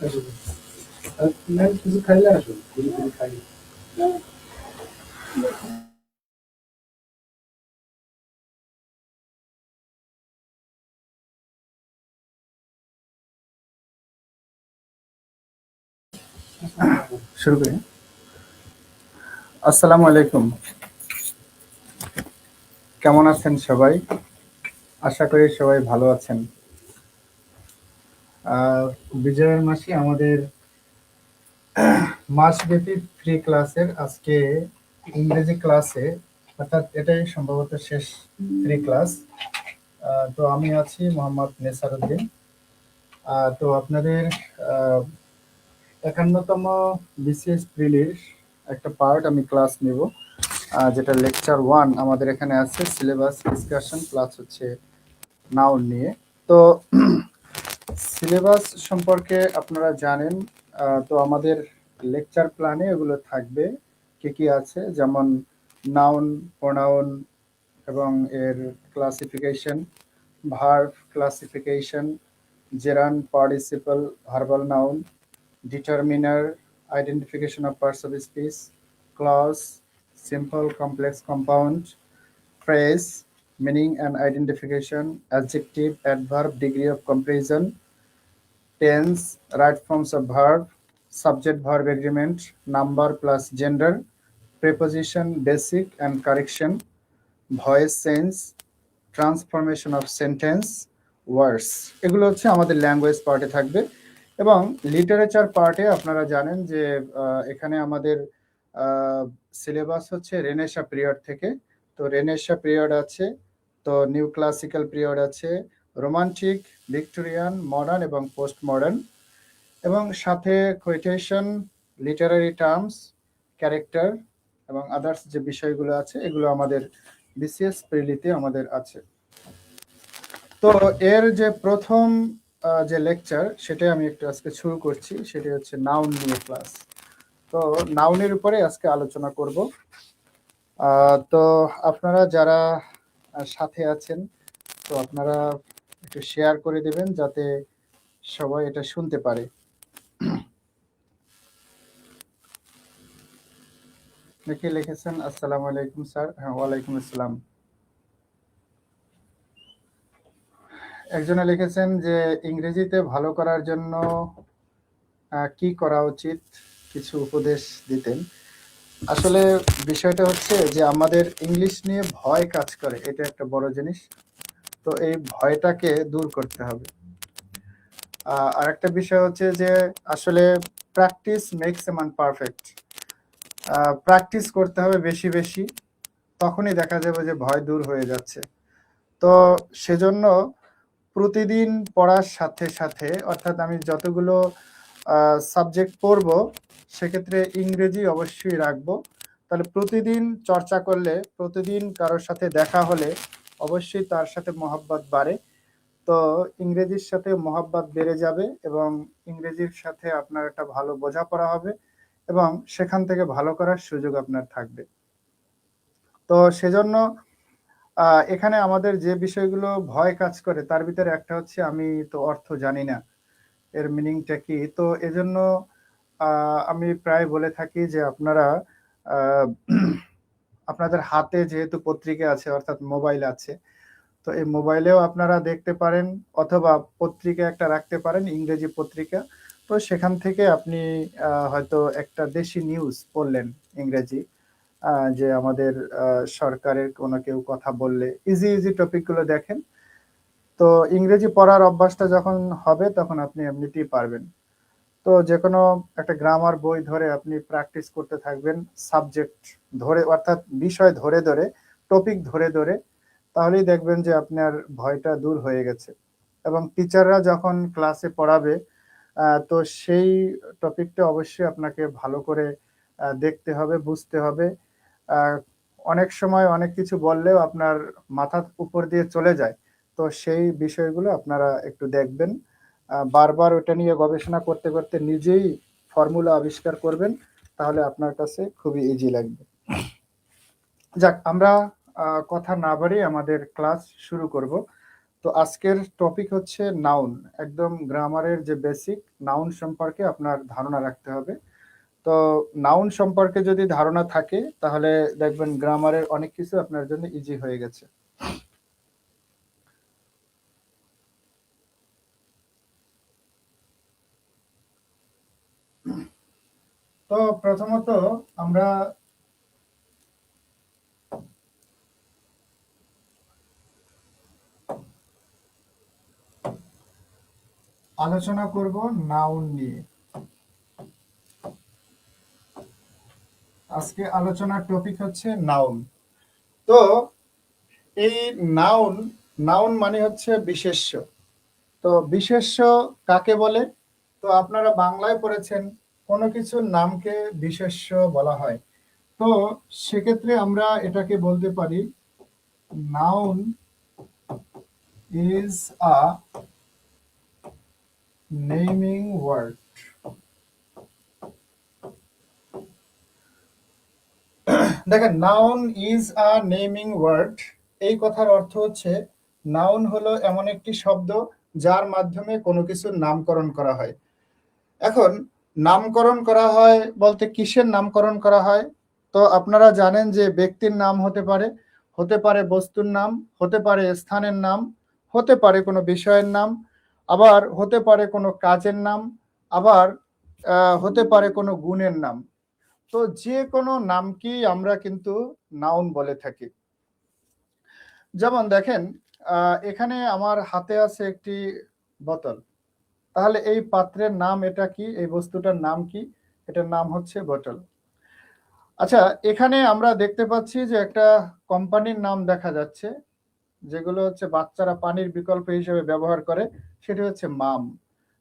Ma'am কিছু খাইলে আসুন, কিছু কিছু খাই। শুরু করি। আসসালামু আলাইকুম। কেমন আছেন সবাই? আশা করি সবাই ভালো আছেন। বিজয়ের মাসে আমাদের মাসব্যাপী ফ্রি ক্লাসের আজকে ইংরেজি ক্লাসে, অর্থাৎ এটাই সম্ভবত শেষ ফ্রি ক্লাস। তো আমি আছি মোহাম্মদ নেসারউদ্দিন। তো আপনাদের ৫১তম বিসিএস প্রিলির একটা পার্ট আমি ক্লাস নেব, যেটা লেকচার 1 আমাদের এখানে আছে, সিলেবাস ডিসকাশন প্লাস হচ্ছে নাউন নিয়ে। তো সিলেবাস সম্পর্কে আপনারা জানেন। তো আমাদের লেকচার প্ল্যানে এগুলো থাকবে, কি কি আছে, যেমন নাউন, প্রোনাউন এবং এর classification, verb classification, gerund participle, verbal noun, determiner, identification of parts of speech, clause, simple, complex, compound, phrase, meaning and identification, adjective, adverb, degree of comparison, tense, right forms of verb, subject verb agreement, number plus gender, preposition, basic and correction, voice change, transformation of sentence, words, এগুলো হচ্ছে আমাদের language পার্টে থাকবে। এবং literature পার্টে আপনারা জানেন যে এখানে আমাদের সিলেবাস হচ্ছে রেনেসা পিরিয়ড থেকে। তো রেনেসা পিরিয়ড আছে, তো নিউ ক্লাসিক্যাল পিরিয়ড আছে, রোমান্টিক, ভিক্টোরিয়ান, মডার্ন এবং পোস্ট মডার্ন, এবং সাথে কোয়েটেশন, লিটারারি টার্মস, ক্যারেক্টার এবং আদার্স যে বিষয়গুলো আছে এগুলো আমাদের বিসিএস প্রিলিতে আমাদের আছে। তো এর যে প্রথম যে লেকচার সেটা আমি একটু আজকে শুরু করছি, সেটা হচ্ছে নাউন নিয়ে ক্লাস। তো নাউনের উপরে আজকে আলোচনা করব। তো আপনারা যারা সাথে আছেন, তো আপনারা একটু শেয়ার করে দেবেন যাতে সবাই এটা শুনতে পারে। কে লিখেছেন? আসসালামু আলাইকুম স্যার। হ্যাঁ, ওয়ালাইকুম আসসালাম। একজনে লিখেছেন যে ইংরেজিতে ভালো করার জন্য কি করা উচিত, কিছু উপদেশ দিতেন। আসলে বিষয়টা হচ্ছে যে আমাদের ইংলিশ নিয়ে ভয় কাজ করে, এটা একটা বড় জিনিস। তো এই ভয়টাকে দূর করতে হবে। আর একটা বিষয় হচ্ছে যে আসলে practice makes a man perfect. Practice করতে হবে বেশি বেশি, তখনই দেখা যাবে যে ভয় দূর হয়ে যাচ্ছে। তো সেজন্য প্রতিদিন পড়ার সাথে সাথে, অর্থাৎ আমি যতগুলো সাবজেক্ট পড়ব সেক্ষেত্রে ইংরেজি অবশ্যই রাখবো। তাহলে প্রতিদিন চর্চা করলে, প্রতিদিন কারোর সাথে দেখা হলে অবশ্যই তার সাথে মহব্বত বাড়ে। তো ইংরেজির সাথে মহব্বত বেড়ে যাবে এবং ইংরেজির সাথে আপনার একটা ভালো বোঝাপড়া হবে এবং সেখান থেকে ভালো করার সুযোগ আপনার থাকবে। তো সেজন্য এখানে আমাদের যে বিষয়গুলো ভয় কাজ করে তার ভিতরে একটা হচ্ছে আমি তো অর্থ জানি না, এর মিনিংটা কি। তো এজন্য আমি প্রায় বলে থাকি যে আপনারা আপনাদের হাতে যেহেতু পত্রিকা আছে, অর্থাৎ মোবাইল আছে, তো এই মোবাইলেও আপনারা দেখতে পারেন অথবা পত্রিকা একটা রাখতে পারেন, ইংরেজি পত্রিকা। তো সেখান থেকে আপনি হয়তো একটা দেশি নিউজ পড়লেন ইংরেজি, যে আমাদের সরকারের কোনো কেউ কথা বললে ইজি ইজি টপিকগুলো দেখেন। তো ইংরেজি পড়ার অভ্যাসটা যখন হবে তখন আপনি এমনিতেই পারবেন। তো যে কোনো একটা গ্রামার বই ধরে আপনি প্র্যাকটিস করতে থাকবেন, সাবজেক্ট ধরে, অর্থাৎ বিষয় ধরে ধরে, টপিক ধরে ধরে, তাহলেই দেখবেন যে আপনার ভয়টা দূর হয়ে গেছে। এবং টিচাররা যখন ক্লাসে পড়াবে তো সেই টপিকটা অবশ্যই আপনাকে ভালো করে দেখতে হবে, বুঝতে হবে। অনেক সময় অনেক কিছু বললেও আপনার মাথার উপর দিয়ে চলে যায়। তো সেই বিষয়গুলো আপনারা একটু দেখবেন, বারবার ওটা নিয়ে গবেষণা করতে করতে নিজেই ফর্মুলা আবিষ্কার করবেন, তাহলে আপনার কাছে খুবই ইজি লাগবে। যাক, আমরা কথা না বাড়িয়ে আমাদের ক্লাস শুরু করব। তো আজকের টপিক হচ্ছে নাউন। একদম গ্রামারের যে বেসিক নাউন সম্পর্কে আপনার ধারণা রাখতে হবে। তো নাউন সম্পর্কে যদি ধারণা থাকে তাহলে দেখবেন গ্রামারের অনেক কিছু আপনার জন্য ইজি হয়ে গেছে। তো প্রথমত আমরা আলোচনা করব নাউন নিয়ে। আজকে আলোচনার টপিক হচ্ছে নাউন। তো এই নাউন, নাউন মানে হচ্ছে বিশেষ্য। তো বিশেষ্য কাকে বলে? তো আপনারা বাংলায় পড়েছেন কোনো কিছুর নামকে বিশেষ্য বলা হয়। তো সেক্ষেত্রে আমরা এটাকে বলতে পারি noun is a naming word. দেখেন, noun is a naming word, এই কথার অর্থ হচ্ছে নাউন হলো এমন একটি শব্দ যার মাধ্যমে কোনো কিছুর নামকরণ করা হয়। এখন নামকরণ করা হয় বলতে কিসের নামকরণ করা হয়? তো আপনারা জানেন যে ব্যক্তির নাম হতে পারে, হতে পারে বস্তুর নাম, হতে পারে স্থানের নাম, হতে পারে কোনো বিষয়ের নাম, আবার হতে পারে কোনো কাজের নাম, আবার হতে পারে কোনো গুণের নাম। তো যে কোনো নামকেই আমরা কিন্তু নাউন বলে থাকি। যেমন দেখেন, এখানে আমার হাতে আছে একটি বোতল। তাহলে এই পাত্রের নাম এটা কি? এই বস্তুটার নাম কি? এটার নাম হচ্ছে বোতল। আচ্ছা, এখানে আমরা দেখতে পাচ্ছি যে একটা কোম্পানির নাম দেখা যাচ্ছে, যেগুলো হচ্ছে বাচ্চারা পানির বিকল্প হিসেবে ব্যবহার করে, সেটি হচ্ছে মাম।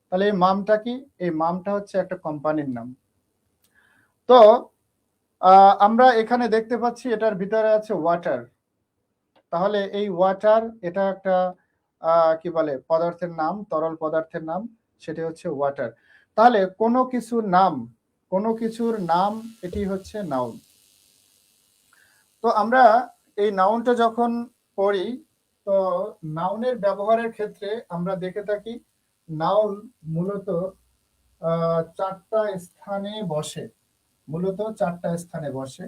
তাহলে এই মামটা কি? এই মামটা হচ্ছে একটা কোম্পানির নাম। তো আমরা এখানে দেখতে পাচ্ছি এটার ভিতরে আছে ওয়াটার। তাহলে এই ওয়াটার এটা একটা কি বলে পদার্থের নাম, তরল পদার্থের নাম, সেটি হচ্ছে ওয়াটার। তাহলে কোনো কিছুর নাম, কোনো কিছুর নাম, এটি হচ্ছে নাউন। তো আমরা এই নাউনটা যখন পড়ি, তো নাউনের ব্যবহারের ক্ষেত্রে আমরা দেখে থাকি নাউন মূলত চারটা স্থানে বসে। মূলত চারটা স্থানে বসে।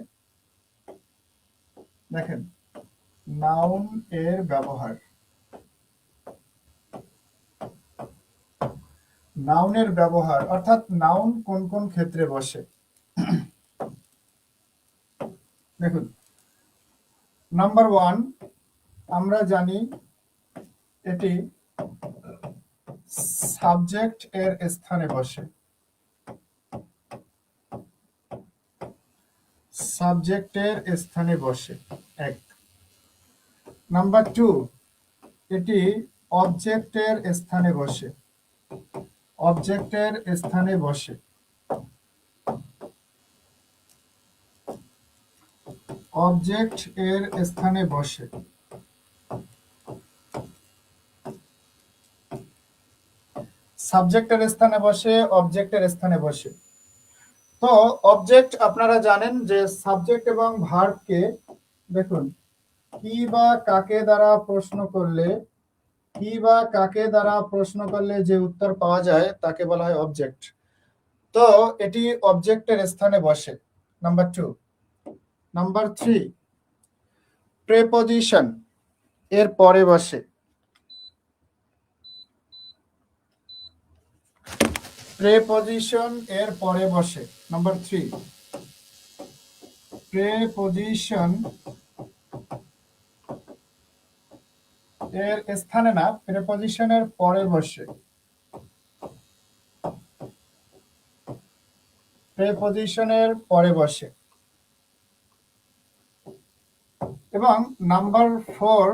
দেখেন, নাউন এর ব্যবহার, নাউনের ব্যবহার অর্থাৎ নাউন কোন কোন ক্ষেত্রে বসে। দেখুন, নাম্বার ওয়ান, আমরা জানি এটি সাবজেক্ট এর স্থানে বসে। সাবজেক্টের স্থানে বসে, এক। নাম্বার টু, এটি অবজেক্টের স্থানে বসে। অবজেক্টের স্থানে বসে। অবজেক্ট এর স্থানে বসে। সাবজেক্টের স্থানে বসে, অবজেক্টের স্থানে বসে। তো অবজেক্ট আপনারা জানেন যে সাবজেক্ট এবং ভার্বকে, দেখুন, কি বা কাকে দ্বারা প্রশ্ন করলে, কি বা কাকে দ্বারা প্রশ্ন করলে যে উত্তর পাওয়া যায় তাকে বলা হয় অবজেক্ট। তো এটি অবজেক্টের স্থানে বসে, number two. Number three, preposition এর পরে বসে। প্রেপজিশন এর পরে বসে, নাম্বার থ্রি। প্রেপজিশন এর স্থানে না, প্রেপজিশনের পরে বসে। প্রেপজিশনের পরে বসে। এবং নাম্বার ফোর,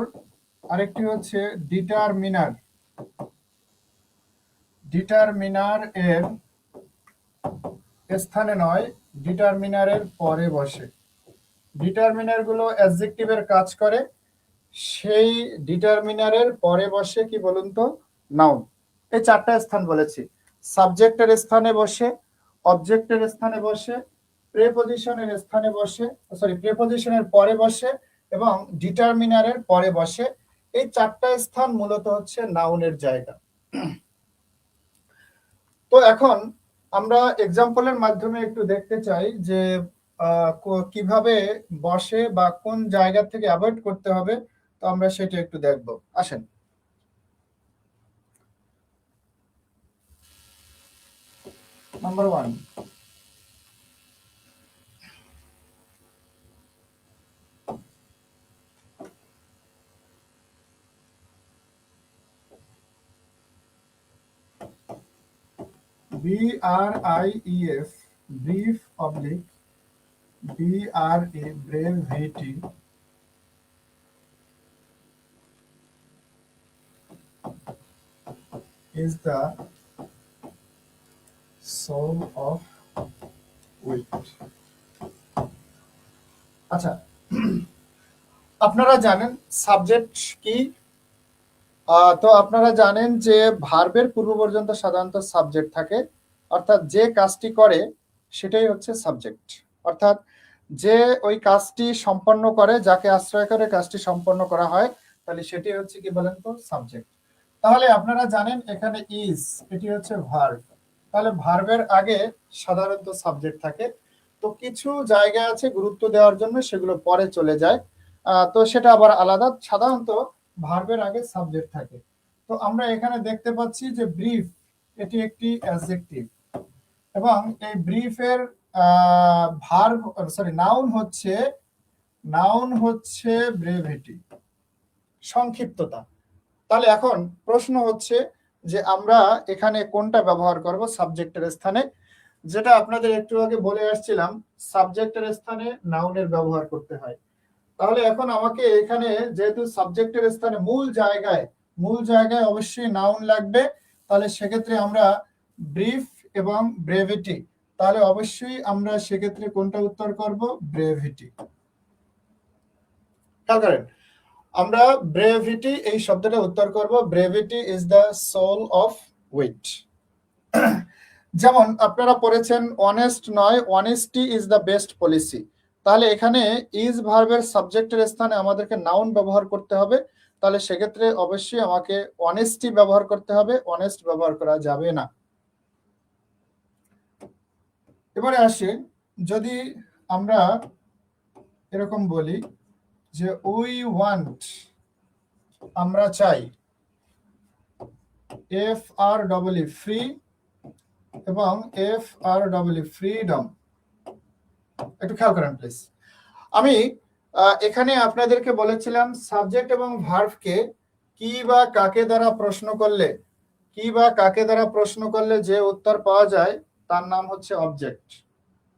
আরেকটি হচ্ছে ডিটারমিনার। ডিটারমিনার এর স্থানে নয়, ডিটারমিনারের পরে বসে। ডিটারমিনার গুলো অ্যাডজেক্টিভের কাজ করে, সেই ডিটারমিনারের পরে বসে কি বলুন তো? নাউন। এই চারটা স্থান বলেছি, সাবজেক্টের স্থানে বসে, অবজেক্টের স্থানে বসে, প্রেপজিশনের স্থানে বসে, সরি প্রেপজিশনের পরে বসে এবং ডিটারমিনারের পরে বসে। এই 4টা স্থান মূলত হচ্ছে নাউনের জায়গা। তো এখন আমরা এক্সাম্পলের মাধ্যমে একটু দেখতে চাই যে কিভাবে বসে বা কোন জায়গা থেকে অ্যাভয়েড করতে হবে, তো আমরা সেটা একটু দেখব। আসেন। Number 1, BRIEF, brief oblique BRA, brevity, is the soul of wit. আচ্ছা, আপনারা জানেন সাবজেক্ট কি? তো আপনারা জানেন যে ভার্বের পূর্ব পর্যন্ত সাধারণত সাবজেক্ট থাকে, অর্থাৎ যে কাজটি করে সেটাই হচ্ছে সাবজেক্ট। অর্থাৎ যে ওই কাজটি সম্পন্ন করে, যাকে আশ্রয় করে কাজটি সম্পন্ন করা হয়, তাহলে সেটি হচ্ছে কি বলেন তো? সাবজেক্ট। তাহলে আপনারা জানেন এখানে ইজ, এটি হচ্ছে ভার্ব। তাহলে ভার্বের আগে সাধারণত সাবজেক্ট থাকে। তো কিছু জায়গা আছে গুরুত্ব দেওয়ার জন্য সেগুলো পরে চলে যায়, তো সেটা আবার আলাদা। সাধারণত ভার্বের আগে সাবজেক্ট থাকে। তো আমরা এখানে দেখতে পাচ্ছি যে ব্রিফ, এটি একটি অ্যাডজেক্টিভ, এবং এই ব্রিফের ভার্ব সরি নাউন হচ্ছে ব্রেভিটি, সংক্ষিপ্ততা। তাহলে এখন প্রশ্ন হচ্ছে যে আমরা এখানে কোনটা ব্যবহার করব সাবজেক্টের স্থানে? যেটা আপনাদের একটু আগে বলে আসছিলাম, সাবজেক্টের স্থানে নাউনের ব্যবহার করতে হয়। তাহলে এখন আমাকে এখানে যেহেতু সাবজেক্টের স্থানে মূল জায়গায় অবশ্যই নাউন লাগবে, তাহলে সেক্ষেত্রে আমরা ব্রিফ এবং ব্রেভিটি, তাহলে অবশ্যই আমরা সেক্ষেত্রে কোনটা উত্তর করব? ব্রেভিটি। খেয়াল করেন, আমরা ব্রেভিটি এই শব্দটা উত্তর করব। Brevity is the soul of wit. যেমন আপনারা পড়েছেন অনেস্ট নয়, honesty is the best policy. তাহলে এখানে ইজ ভার্বের সাবজেক্টের স্থানে আমাদেরকে নাউন ব্যবহার করতে হবে। তাহলে সেক্ষেত্রে অবশ্যই আমাকে অনেস্টি ব্যবহার করতে হবে, অনেস্ট ব্যবহার করা যাবে না। এবারে আসে, যদি আমরা এরকম বলি যে উই ওয়ান্ট, আমরা চাই, FREE, ফ্রি, এবং FREE, ফ্রিডম। একটু খেয়াল করেন প্লিজ। আমি এখানে আপনাদেরকে বলেছিলাম সাবজেক্ট এবং ভার্বকে কি বা কাকে দ্বারা প্রশ্ন করলে যে উত্তর পাওয়া যায় তার নাম হচ্ছে অবজেক্ট,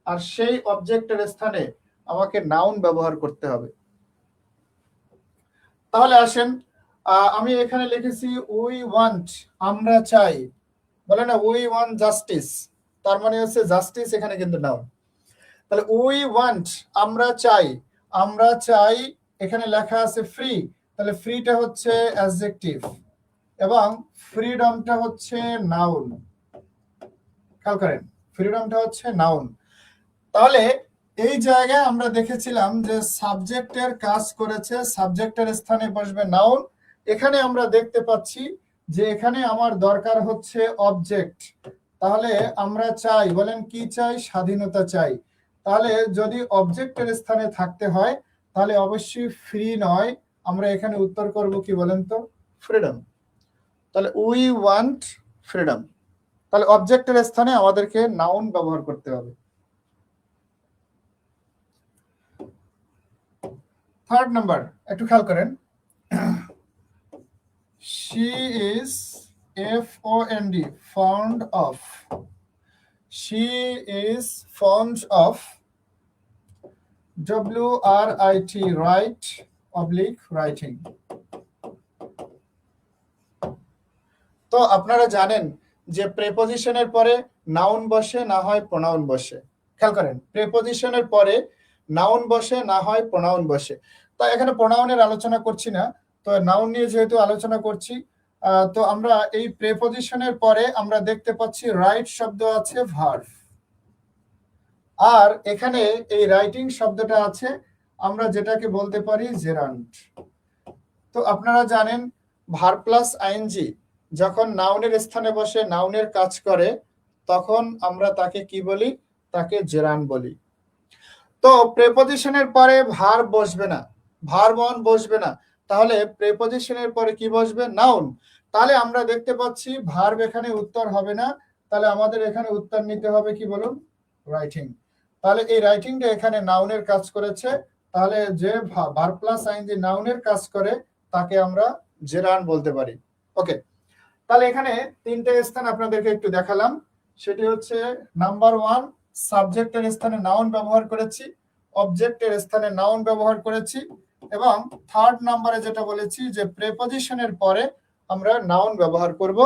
আর সেই অবজেক্টের স্থানে আমাকে নাউন ব্যবহার করতে হবে। তাহলে আসেন, আমি এখানে লিখেছি উই ওয়ান্ট, আমরা চাই। বলে না উই ওয়ান্ট জাস্টিস, তার মানে হচ্ছে জাস্টিস এখানে কিন্তু নাউন। তাহলে উই ওয়ান্ট, আমরা চাই, এখানে লেখা আছে ফ্রি, তাহলে ফ্রিটা হচ্ছে অ্যাডজেক্টিভ এবং ফ্রিডমটা হচ্ছে নাউন। খেয়াল করেন, ফ্রিডমটা হচ্ছে নাউন। তাহলে এই জায়গায় আমরা দেখেছিলাম যে সাবজেক্টের কাজ করেছে, সাবজেক্টের স্থানে বসবে নাউন। এখানে আমরা দেখতে পাচ্ছি যে এখানে আমার দরকার হচ্ছে অবজেক্ট। তাহলে আমরা চাই, বলেন কি চাই? স্বাধীনতা চাই। তাহলে যদি অবজেক্টের স্থানে থাকতে হয় তাহলে অবশ্যই ফ্রি নয়, আমরা এখানে উত্তর করব কি বলেন তো? ফ্রিডম। তাহলে উই ওয়ান্ট ফ্রিডম, তাহলে অবজেক্টের স্থানে আমাদেরকে নাউন ব্যবহার করতে হবে। থার্ড নাম্বার, একটু খেয়াল করেন, she is FOND, fond of, she is fond of, WRIT, write oblique writing। তো আপনারা জানেন যে প্রেপোজিশনের পরে নাউন বসে, না হয় প্রোনাউন বসে। খেয়াল করেন, প্রেপোজিশনের পরে নাউন বসে, না হয় প্রোনাউন বসে। তো এখানে প্রোনাউনের আলোচনা করছি না, তো নাউন নিয়ে যেহেতু আলোচনা করছি, তো আমরা এই প্রেপোজিশনের পরে আমরা দেখতে পাচ্ছি রাইট শব্দ আছে, ভার্ব, আর এখানে এই রাইটিং শব্দটা আছে, আমরা যেটাকে বলতে পারি জেরান্ড। তো আপনারা জানেন ভার প্লাস আইএনজি যখন নাউনের স্থানে বসে নাউনের কাজ করে তখন আমরা তাকে কি বলি? তাকে জেরান বলি। তো প্রেপোজিশনের পরে ভার বসবে না, ভার বন বসবে না, তাহলে প্রেপোজিশনের পরে কি বসবে? নাউন। তাহলে আমরা দেখতে পাচ্ছি ভার্ব এখানে উত্তর হবে না, তাহলে আমাদের এখানে উত্তর নিতে হবে কি বলুন? রাইটিং। তাহলে এই রাইটিংটা এখানে নাউনের কাজ করেছে, তাহলে যে ভার্ব প্লাস আইএনজি নাউনের কাজ করে তাকে আমরা জেরান বলতে পারি। ওকে, তাহলে এখানে তিনটে স্থান আপনাদেরকে একটু দেখালাম। সেটি হচ্ছে নাম্বার 1 সাবজেক্টের স্থানে নাউন ব্যবহার করেছি, অবজেক্টের স্থানে নাউন ব্যবহার করেছি, এবং থার্ড নাম্বারে যেটা বলেছি যে প্রেপোজিশনের পরে আমরা নাউন ব্যবহার করব।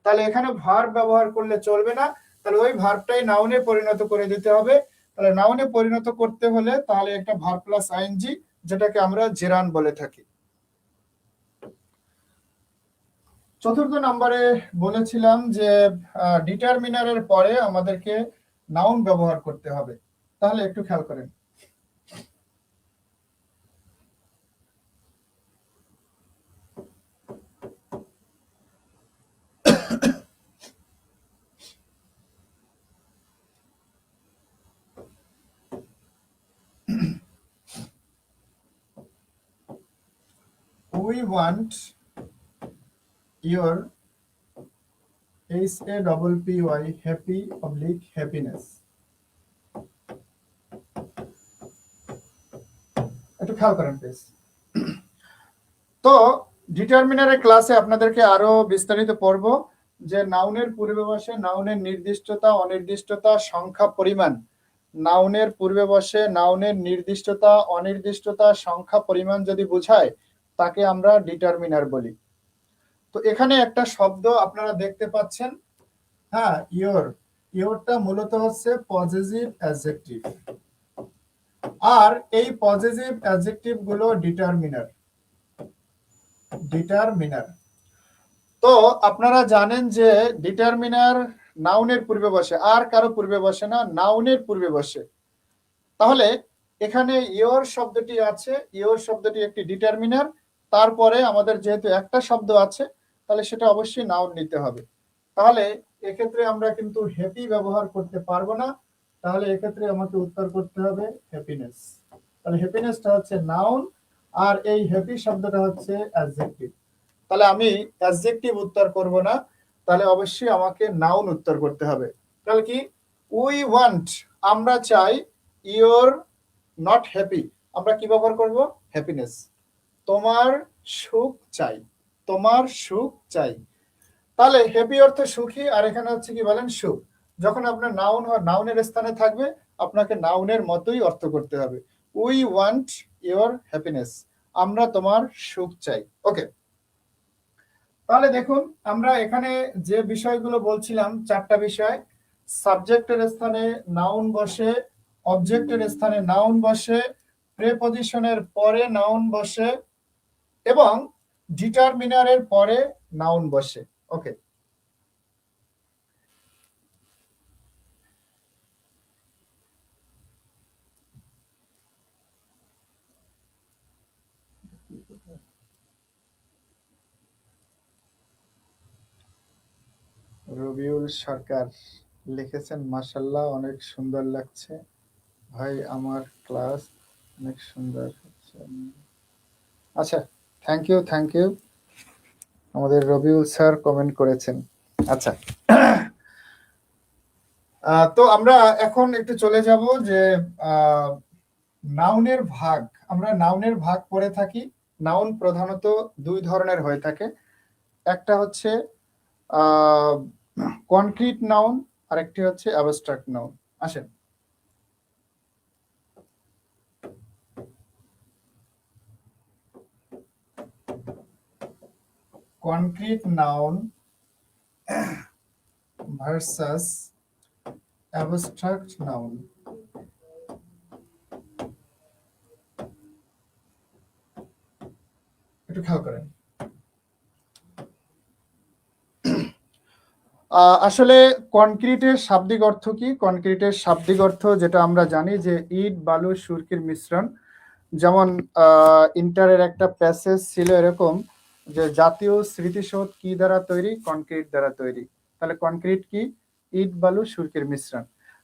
তাহলে এখানে ভার্ব ব্যবহার করলে চলবে না, তাহলে ওই ভার্বটাই নাউনে পরিণত করে দিতে হবে। তাহলে নাউনে পরিণত করতে হলে তাহলে একটা ভার্ব প্লাস আইএনজি, যেটাকে আমরা জেরান বলে থাকি। চতুর্থ নম্বরে বলেছিলাম যে ডিটারমিনারের পরে আমাদেরকে নাউন ব্যবহার করতে হবে। তাহলে একটু খেয়াল করেন, we want your HAPPY happy oblique happiness। একটু খেয়াল করেন প্লিজ। তো ডিটারমিনারের ক্লাসে আপনাদেরকে আরো বিস্তারিত পড়ব যে নাউনের পূর্বে বসে নাউনের নির্দিষ্টতা অনির্দিষ্টতা সংখ্যা পরিমাণ, নাউনের পূর্বে বসে নাউনের নির্দিষ্টতা অনির্দিষ্টতা সংখ্যা পরিমাণ যদি বোঝায় তাকে আমরা ডিটারমিনার বলি। তো এখানে একটা শব্দ আপনারা দেখতে পাচ্ছেন, হ্যাঁ, ইয়োরটা মূলত হচ্ছে পজেসিভ অ্যাডজেক্টিভ, আর এই পজেসিভ অ্যাডজেক্টিভ গুলো ডিটারমিনার। তো আপনারা জানেন যে ডিটারমিনার নাউনের পূর্বে বসে, আর কারো পূর্বে বসে না, নাউনের পূর্বে বসে। তাহলে এখানে ইয়োর শব্দটি আছে, ইয়োর শব্দটি একটি ডিটারমিনার, তারপরে আমাদের যেহেতু একটা শব্দ আছে তাহলে সেটা অবশ্যই নাউন নিতে হবে। তাহলে এক্ষেত্রে আমরা কিন্তু হ্যাপি ব্যবহার করতে পারবো না, তাহলে এক্ষেত্রে আমাকে উত্তর করতে হবে হ্যাপিনেস। তাহলে হ্যাপিনেসটা হচ্ছে নাউন, আর এই হ্যাপি শব্দটা হচ্ছে অ্যাডজেক্টিভ। তাহলে আমি অ্যাডজেক্টিভ উত্তর করব না, তাহলে অবশ্যই আমাকে নাউন উত্তর করতে হবে। তাহলে কি? উই ওয়ান্ট, আমরা চাই, ইওর নট হ্যাপি, আমরা কি ব্যবহার করব? হ্যাপিনেস। তোমার সুখ চাই, তোমার সুখ চাই। তাহলে হ্যাপি অর্থ সুখী, আর এখানে হচ্ছে কি বলেন? সুখ। যখন আপনার নাউন নাউনের স্থানে থাকবে আপনাকে নাউনের মতোই অর্থ করতে হবে। উই ওয়ান্ট ইওর হ্যাপিনেস, আমরা তোমার সুখ চাই। ওকে, তাহলে দেখুন আমরা এখানে যে বিষয়গুলো বলছিলাম, চারটা বিষয়: সাবজেক্টের স্থানে নাউন বসে, অবজেক্টের স্থানে নাউন বসে, প্রেপজিশনের পরে নাউন বসে, এবং ডিটারমিনারের পরে নাউন বসে। ওকে, রবিউল সরকার লিখেছেন, মাশাআল্লাহ অনেক সুন্দর লাগছে ভাই, আমার ক্লাস অনেক সুন্দর হচ্ছে। আচ্ছা, থ্যাংক ইউ আমাদের রবিউল স্যার কমেন্ট করেছেন। আচ্ছা, তো আমরা এখন একটু চলে যাব যে নাউনের ভাগ। আমরা নাউনের ভাগ করে থাকি। নাউন প্রধানত দুই ধরনের হয়ে থাকে, একটা হচ্ছে কনক্রিট নাউন, আর একটি হচ্ছে অ্যাবস্ট্রাক্ট নাউন। আসেন, concrete noun versus abstract noun. একটু খেয়াল করেন। আসলে কনক্রিটের শাব্দিক অর্থ কি? কনক্রিটের শাব্দিক অর্থ যেটা আমরা জানি যে ইট বালু সুরকির মিশ্রণ, যেমন ইন্টারের একটা প্যাসেজ ছিল এরকম যে জাতীয় স্মৃতিসৌধ কি দ্বারা তৈরি? কনক্রিট দ্বারা তৈরি। তাহলে কনক্রিট কি? ইট বালু সুরকির মিশ্রণ।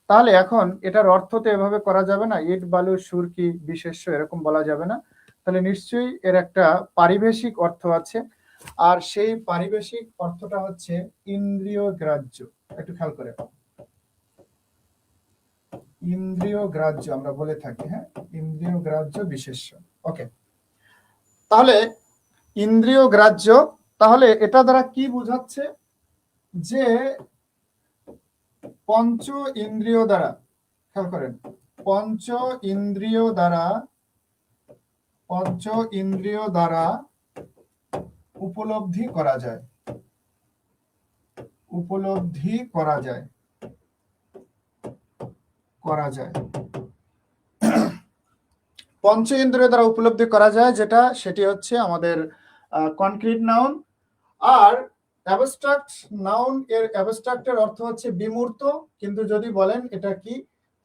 তাহলে এখন এটার অর্থ তো এভাবে করা যাবে না, ইট বালু সুরকি বিশেষ্য এরকম বলা যাবে না। তাহলে নিশ্চয়ই এর একটা পারিভাষিক অর্থ আছে, আর সেই পারিভাষিক অর্থটা হচ্ছে ইন্দ্রিয় গ্রাহ্য। একটু খেয়াল করে, ইন্দ্রিয় গ্রাহ্য আমরা বলে থাকি, হ্যাঁ, ইন্দ্রিয় গ্রাহ্য বিশেষ্য। ওকে, তাহলে ইন্দ্রিয় গ্রাহ্য, তাহলে এটা দ্বারা কি বোঝাচ্ছে? যে পঞ্চ ইন্দ্রিয় দ্বারা, খেয়াল করেন, পঞ্চ ইন্দ্রিয় দ্বারা, পঞ্চ ইন্দ্রিয় দ্বারা উপলব্ধি করা যায়, উপলব্ধি করা যায়, করা যায়। পঞ্চ ইন্দ্রিয় দ্বারা উপলব্ধি করা যায় যেটা, সেটি হচ্ছে আমাদের কনক্রিট নাউন। আর অ্যাবস্ট্রাক্ট নাউন, এর অ্যাবস্ট্রাক্টের অর্থ হচ্ছে বিমূর্ত। কিন্তু যদি বলেন এটা কি,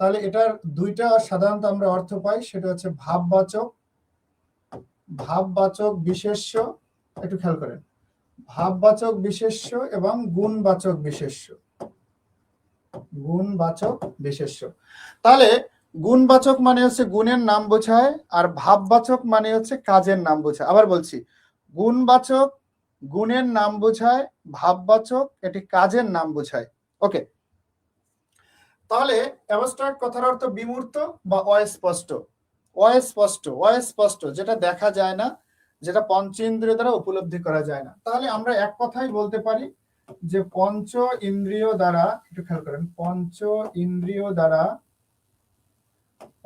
তাহলে এটার দুইটা সাধারণত আমরা অর্থ পাই, সেটা হচ্ছে ভাববাচক, ভাববাচক বিশেষ্য। একটু খেয়াল করেন, ভাববাচক বিশেষ্য এবং গুণবাচক বিশেষ্য, গুণবাচক বিশেষ্য। তাহলে গুণবাচক মানে হচ্ছে গুণের নাম বোঝায়, আর ভাববাচক মানে হচ্ছে কাজের নাম বোঝায়। আবার বলছি, গুণবাচক গুণের নাম বোঝায়, ভাববাচক এটি কাজের নাম বোঝায়। ওকে, তাহলে অ্যাবস্ট্রাক্ট কথার অর্থ বিমূর্ত বা অস্পষ্ট। অস্পষ্ট, অস্পষ্ট যেটা দেখা যায় না, যেটা পঞ্চেন্দ্রিয় দ্বারা উপলব্ধি করা যায় না। তাহলে আমরা এক কথাই বলতে পারি যে পঞ্চ ইন্দ্রিয় দ্বারা, একটু খেয়াল করেন, পঞ্চ ইন্দ্রিয় দ্বারা,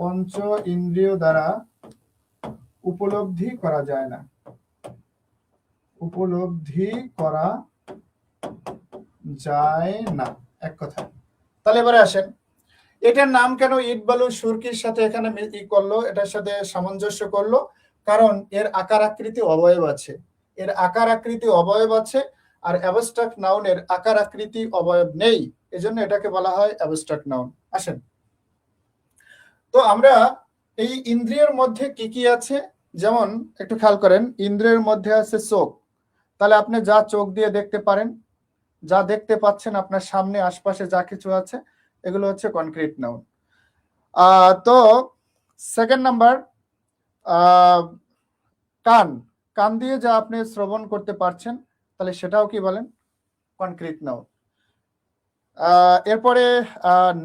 পঞ্চ ইন্দ্রিয় দ্বারা উপলব্ধি করা যায় না, উপলব্ধি করা যায় না, এক কথা। তাহলে এবারে আসেন, এটার নাম কেন ইট বালু সুরকির সাথে এখানে ই করলো, এটার সাথে সামঞ্জস্য করলো? কারণ এর আকার আকৃতি অবয়ব আছে, এর আকার আকৃতি অবয়ব আছে, আর অ্যাবস্ট্রাক্ট নাউনের আকার আকৃতি অবয়ব নেই, এজন্য এটাকে বলা হয় অ্যাবস্ট্রাক্ট নাউন। আসেন, তো আমরা এই ইন্দ্রিয়ের মধ্যে কি কি আছে, যেমন একটু খেয়াল করেন, ইন্দ্রিয়ের মধ্যে আছে চোখ। তাহলে আপনি যা চোখ দিয়ে দেখতে পারেন, যা দেখতে পাচ্ছেন আপনার সামনে আশপাশে যা কিছু আছে, এগুলো হচ্ছে কনক্রিট নাউন। তো সেকেন্ড নাম্বার, কান, কান দিয়ে যা আপনি শ্রবণ করতে পারছেন, তাহলে সেটাও কি বলেন? Concrete noun. এরপরে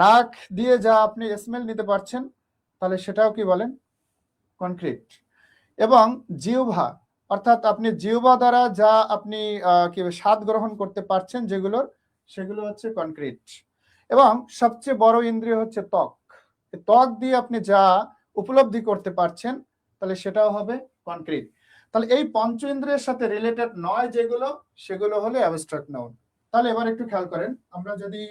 নাক দিয়ে যা আপনি স্মেল নিতে পারছেন, তাহলে সেটাও কি বলেন? কনক্রিট। এবং জিহ্বা, অর্থাৎ আপনি জিহ্বা দ্বারা যা আপনি কি স্বাদ গ্রহণ করতে পারছেন যেগুলোর, সেগুলো হচ্ছে কনক্রিট। এবং সবচেয়ে বড় ইন্দ্রিয় হচ্ছে ত্বক, ত্বক দিয়ে আপনি যা উপলব্ধি করতে পারছেন, তাহলে সেটাও হবে কনক্রিট। তাহলে এই পঞ্চ ইন্দ্রিয়ের সাথে রিলেটেড নয় যেগুলো, সেগুলো হলো অ্যাবস্ট্রাক্ট নাউন। তাহলে এবার একটু খেয়াল করেন, আমরা যদি